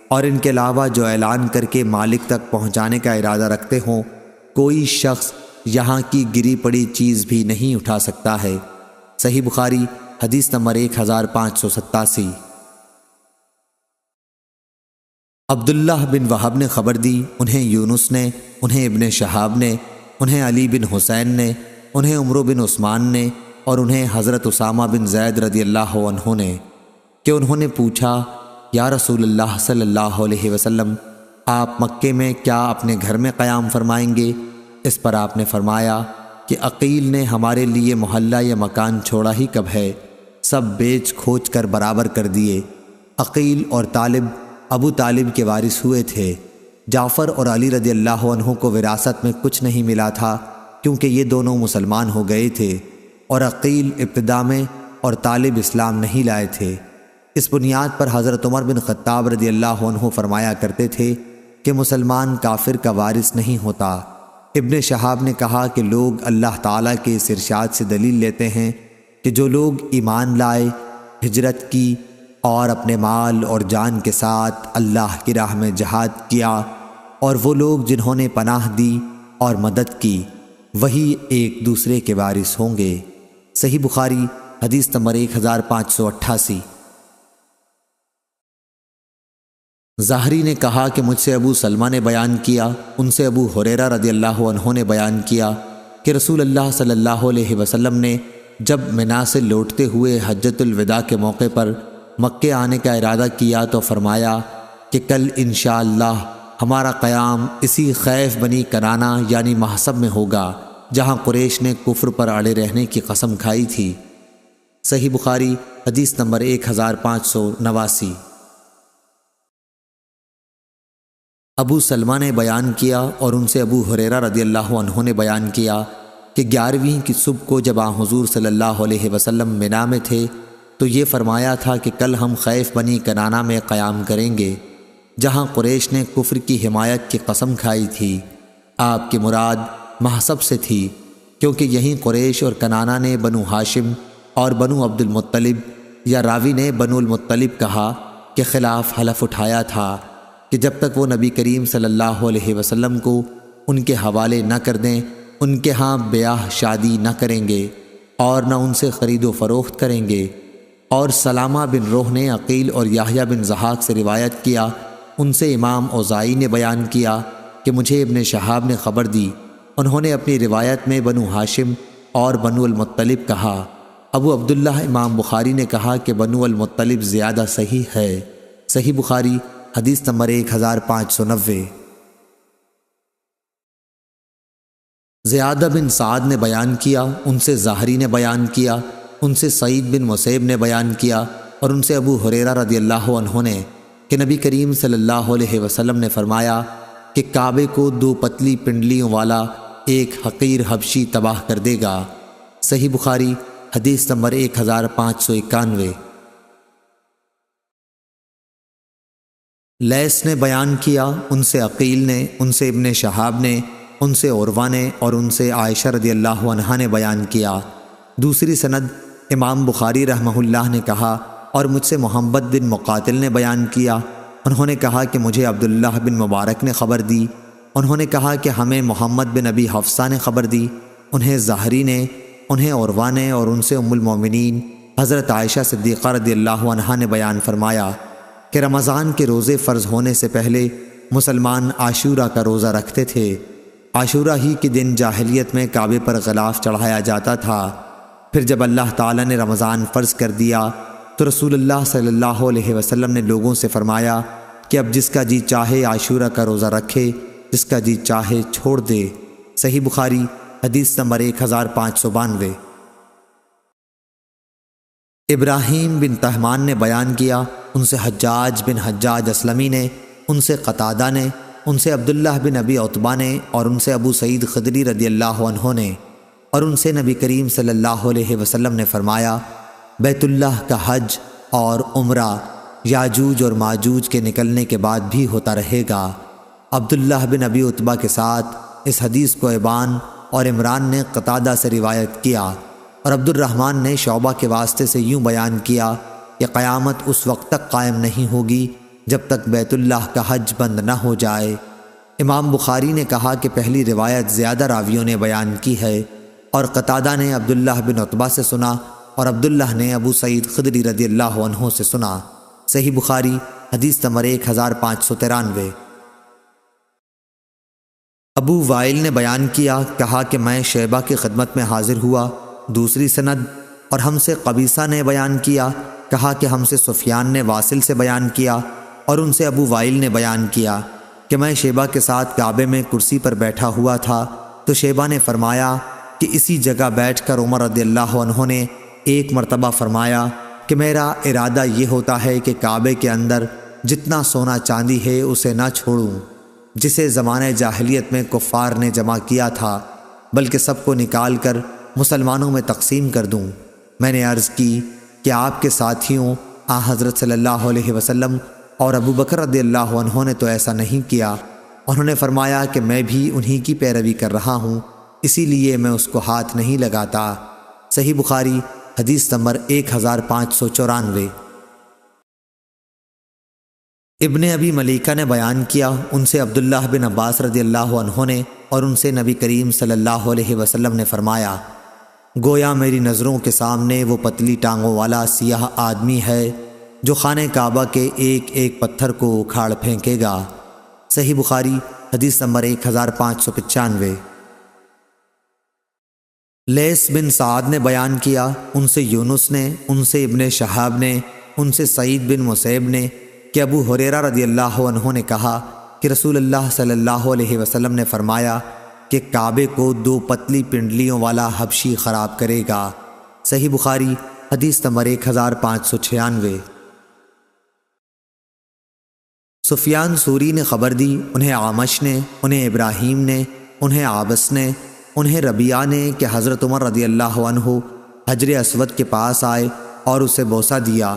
اور ان کے علاوہ جو اعلان کر کے مالک تک پہنچانے کا ارادہ رکھتے ہوں، کوئی شخص یہاں کی گری پڑی چیز بھی نہیں اٹھا سکتا ہے۔ صحیح بخاری حدیث نمبر 1587۔ عبداللہ بن وہب نے خبر دی، انہیں یونس نے، انہیں ابن شہاب نے، انہیں علی بن حسین نے، انہیں عمرو بن عثمان نے اور انہیں حضرت اسامہ بن زید رضی اللہ عنہ نے کہ انہوں نے پوچھا، یا رسول اللہ صلی اللہ علیہ وسلم، آپ مکے میں کیا اپنے گھر میں قیام فرمائیں گے؟ اس پر آپ نے فرمایا کہ عقیل نے ہمارے لیے محلہ یا مکان چھوڑا ہی کب ہے، سب بیچ کھوچ کر برابر کر دیے۔ عقیل اور طالب ابو طالب کے وارث ہوئے تھے۔ جعفر اور علی رضی اللہ عنہ کو وراثت میں کچھ نہیں ملا تھا کیونکہ یہ دونوں مسلمان ہو گئے تھے، اور عقیل ابتدا میں اور طالب اسلام نہیں لائے تھے۔ اس بنیاد پر حضرت عمر بن خطاب رضی اللہ عنہ فرمایا کرتے تھے کہ مسلمان کافر کا وارث نہیں ہوتا۔ ابن شہاب نے کہا کہ لوگ اللہ تعالیٰ کے اس ارشاد سے دلیل لیتے ہیں کہ جو لوگ ایمان لائے، ہجرت کی اور اپنے مال اور جان کے ساتھ اللہ کی راہ میں جہاد کیا، اور وہ لوگ جنہوں نے پناہ دی اور مدد کی، وہی ایک دوسرے کے وارث ہوں گے۔ صحیح بخاری حدیث نمبر 1588۔ ظاہری نے کہا کہ مجھ سے ابو سلمہ نے بیان کیا، ان سے ابو ہریرہ رضی اللہ عنہ نے بیان کیا کہ رسول اللہ صلی اللہ علیہ وسلم نے جب منا سے لوٹتے ہوئے حجۃ الوداع کے موقع پر مکے آنے کا ارادہ کیا تو فرمایا کہ کل انشاءاللہ ہمارا قیام اسی خیف بنی کنانہ یعنی محصب میں ہوگا جہاں قریش نے کفر پر اڑے رہنے کی قسم کھائی تھی۔ صحیح بخاری حدیث نمبر 1589۔ ابو سلمہ نے بیان کیا اور ان سے ابو ہریرہ رضی اللہ عنہ نے بیان کیا کہ 11ویں کی صبح کو جب حضور صلی اللہ علیہ وسلم منا میں تھے تو یہ فرمایا تھا کہ کل ہم خیف بنی کنانہ میں قیام کریں گے جہاں قریش نے کفر کی حمایت کی قسم کھائی تھی۔ آپ کی مراد محصب سے تھی کیونکہ یہیں قریش اور کنانہ نے بنو ہاشم اور بنو عبد المطلب یا راوی نے بنو المطلب کہا کے خلاف حلف اٹھایا تھا کہ جب تک وہ نبی کریم صلی اللہ علیہ وسلم کو ان کے حوالے نہ کر دیں ان کے ہاں بیاہ شادی نہ کریں گے اور نہ ان سے خرید و فروخت کریں گے۔ اور سلامہ بن روح نے عقیل اور یحییٰ بن ضحاک سے روایت کیا، ان سے امام اوزائی نے بیان کیا کہ مجھے ابن شہاب نے خبر دی، انہوں نے اپنی روایت میں بنو ہاشم اور بنو المطلب کہا۔ ابو عبداللہ امام بخاری نے کہا کہ بنو المطلب زیادہ صحیح ہے۔ صحیح بخاری حدیث نمبر 1590۔ زیادہ بن سعد نے بیان کیا، ان سے ظاہری نے بیان کیا، ان سے سعید بن مسیب نے بیان کیا اور ان سے ابو ہریرہ رضی اللہ عنہ نے کہ نبی کریم صلی اللہ علیہ وسلم نے فرمایا کہ کعبے کو 2 پتلی پنڈلیوں والا ایک حقیر حبشی تباہ کر دے گا۔ صحیح بخاری حدیث نمبر 1591۔ لیث نے بیان کیا، ان سے عقیل نے، ان سے ابن شہاب نے، ان سے عروہ نے اور ان سے عائشہ رضی اللہ عنہا نے بیان کیا۔ دوسری سند امام بخاری رحمہ اللہ نے کہا اور مجھ سے محمد بن مقاتل نے بیان کیا، انہوں نے کہا کہ مجھے عبداللہ بن مبارک نے خبر دی، انہوں نے کہا کہ ہمیں محمد بن ابی حفصہ نے خبر دی، انہیں ظاہری نے، انہیں عروہ نے اور ان سے ام المومنین حضرت عائشہ صدیقہ رضی اللہ عنہا نے بیان فرمایا کہ رمضان کے روزے فرض ہونے سے پہلے مسلمان عاشورہ کا روزہ رکھتے تھے۔ عاشورہ ہی کے دن جاہلیت میں کعبے پر غلاف چڑھایا جاتا تھا۔ پھر جب اللہ تعالیٰ نے رمضان فرض کر دیا تو رسول اللہ صلی اللہ علیہ وسلم نے لوگوں سے فرمایا کہ اب جس کا جی چاہے عاشورہ کا روزہ رکھے، جس کا جی چاہے چھوڑ دے۔ صحیح بخاری حدیث نمبر 1592۔ ابراہیم بن طہمان نے بیان کیا، ان سے حجاج بن حجاج اسلمی نے، ان سے قتادہ نے، ان سے عبداللہ بن ابی عتبہ نے، اور ان سے ابو سعید خدری رضی اللہ عنہ نے، اور ان سے نبی کریم صلی اللہ علیہ وسلم نے فرمایا، بیت اللہ کا حج اور عمرہ یاجوج اور ماجوج کے نکلنے کے بعد بھی ہوتا رہے گا۔ عبداللہ بن ابی عتبہ کے ساتھ اس حدیث کو ابان اور عمران نے قتادہ سے روایت کیا، اور عبد الرحمن نے شعبہ کے واسطے سے یوں بیان کیا کہ قیامت اس وقت تک قائم نہیں ہوگی جب تک بیت اللہ کا حج بند نہ ہو جائے۔ امام بخاری نے کہا کہ پہلی روایت زیادہ راویوں نے بیان کی ہے، اور قتادہ نے عبداللہ بن عتبہ سے سنا، اور عبداللہ نے ابو سعید خدری رضی اللہ عنہ سے سنا۔ صحیح بخاری حدیث نمبر 1593۔ ابو وائل نے بیان کیا، کہا کہ میں شیبہ کی خدمت میں حاضر ہوا۔ دوسری سند، اور ہم سے قبیصہ نے بیان کیا، کہا کہ ہم سے سفیان نے واصل سے بیان کیا، اور ان سے ابو وائل نے بیان کیا کہ میں شیبہ کے ساتھ کعبے میں کرسی پر بیٹھا ہوا تھا، تو شیبہ نے فرمایا کہ اسی جگہ بیٹھ کر عمر رضی اللہ عنہ نے ایک مرتبہ فرمایا کہ میرا ارادہ یہ ہوتا ہے کہ کعبے کے اندر جتنا سونا چاندی ہے اسے نہ چھوڑوں جسے زمانے جاہلیت میں کفار نے جمع کیا تھا، بلکہ سب کو نکال کر مسلمانوں میں تقسیم کر دوں۔ میں نے عرض کی کہ آپ کے ساتھیوں حضرت صلی اللہ علیہ وسلم اور ابو بکر رضی اللہ عنہ نے تو ایسا نہیں کیا۔ انہوں نے فرمایا کہ میں بھی انہی کی پیروی کر رہا ہوں، اسی لیے میں اس کو ہاتھ نہیں لگاتا۔ صحیح بخاری حدیث نمبر 1594۔ ابن ابی ملیکہ نے بیان کیا، ان سے عبداللہ بن عباس رضی اللہ عنہ نے، اور ان سے نبی کریم صلی اللہ علیہ وسلم نے فرمایا، گویا میری نظروں کے سامنے وہ پتلی ٹانگوں والا سیاہ آدمی ہے جو خانہ کعبہ کے ایک ایک پتھر کو اکھاڑ پھینکے گا۔ صحیح بخاری حدیث نمبر 1595۔ لیث بن سعد نے بیان کیا، ان سے یونس نے، ان سے ابن شہاب نے، ان سے سعید بن مسیب نے کہ ابو ہریرہ رضی اللہ عنہ نے کہا کہ رسول اللہ صلی اللہ علیہ وسلم نے فرمایا کہ کعبے کو 2 پتلی پنڈلیوں والا حبشی خراب کرے گا۔ صحیح بخاری حدیث نمبر 1596۔ سفیان ثوری نے خبر دی، انہیں اعمش نے، انہیں ابراہیم نے، انہیں عابس نے، انہیں ربیعہ نے کہ حضرت عمر رضی اللہ عنہ حجر اسود کے پاس آئے اور اسے بوسہ دیا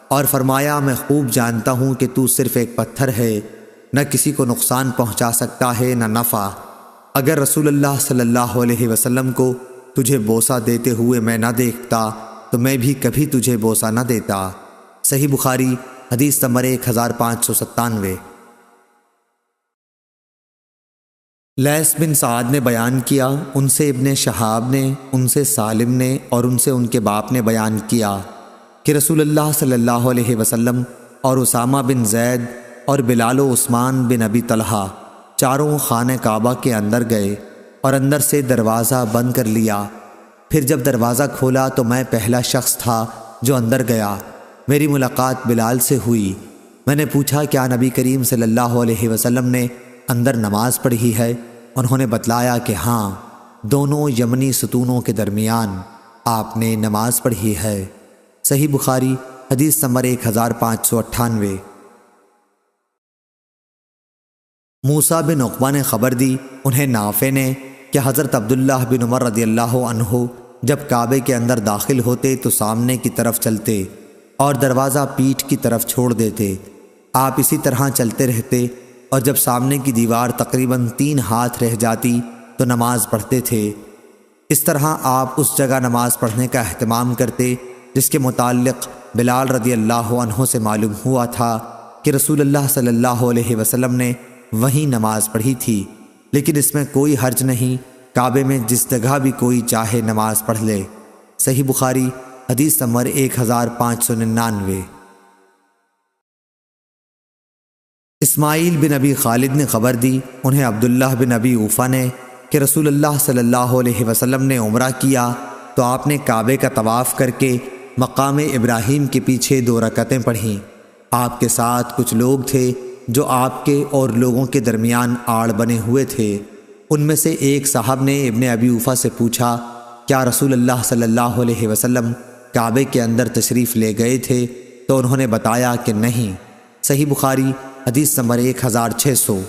اور فرمایا، میں خوب جانتا ہوں کہ تو صرف ایک پتھر ہے، نہ کسی کو نقصان پہنچا سکتا ہے نہ نفع۔ اگر رسول اللہ صلی اللہ علیہ وسلم کو تجھے بوسہ دیتے ہوئے میں نہ دیکھتا تو میں بھی کبھی تجھے بوسہ نہ دیتا۔ صحیح بخاری حدیث نمبر 1597۔ لیث بن سعد نے بیان کیا، ان سے ابن شہاب نے، ان سے سالم نے، اور ان سے ان کے باپ نے بیان کیا کہ رسول اللہ صلی اللہ علیہ وسلم اور اسامہ بن زید اور بلال و عثمان بن ابی طلحہ چاروں خانہ کعبہ کے اندر گئے اور اندر سے دروازہ بند کر لیا۔ پھر جب دروازہ کھولا تو میں پہلا شخص تھا جو اندر گیا۔ میری ملاقات بلال سے ہوئی۔ میں نے پوچھا، کیا نبی کریم صلی اللہ علیہ وسلم نے اندر نماز پڑھی ہے؟ انہوں نے بتلایا کہ ہاں، دونوں یمنی ستونوں کے درمیان آپ نے نماز پڑھی ہے۔ صحیح بخاری حدیث نمبر 1598۔ موسیٰ بن عقبہ نے خبر دی، انہیں نافع نے کہ حضرت عبداللہ بن عمر رضی اللہ عنہ جب کعبے کے اندر داخل ہوتے تو سامنے کی طرف چلتے اور دروازہ پیٹھ کی طرف چھوڑ دیتے۔ آپ اسی طرح چلتے رہتے اور جب سامنے کی دیوار تقریباً 3 ہاتھ رہ جاتی تو نماز پڑھتے تھے۔ اس طرح آپ اس جگہ نماز پڑھنے کا اہتمام کرتے جس کے متعلق بلال رضی اللہ عنہ سے معلوم ہوا تھا کہ رسول اللہ صلی اللہ علیہ وسلم نے وہیں نماز پڑھی تھی، لیکن اس میں کوئی حرج نہیں، کعبے میں جس جگہ بھی کوئی چاہے نماز پڑھ لے۔ صحیح بخاری حدیث نمبر 1599۔ اسماعیل بن ابی خالد نے خبر دی، انہیں عبداللہ بن ابی اوفا نے، کہ رسول اللہ صلی اللہ علیہ وسلم نے عمرہ کیا تو آپ نے کعبے کا طواف کر کے مقام ابراہیم کے پیچھے 2 رکعتیں پڑھیں۔ آپ کے ساتھ کچھ لوگ تھے جو آپ کے اور لوگوں کے درمیان آڑ بنے ہوئے تھے۔ ان میں سے ایک صاحب نے ابن ابی اوفا سے پوچھا، کیا رسول اللہ صلی اللہ علیہ وسلم کعبے کے اندر تشریف لے گئے تھے؟ تو انہوں نے بتایا کہ نہیں۔ صحیح بخاری حدیث نمبر 1600۔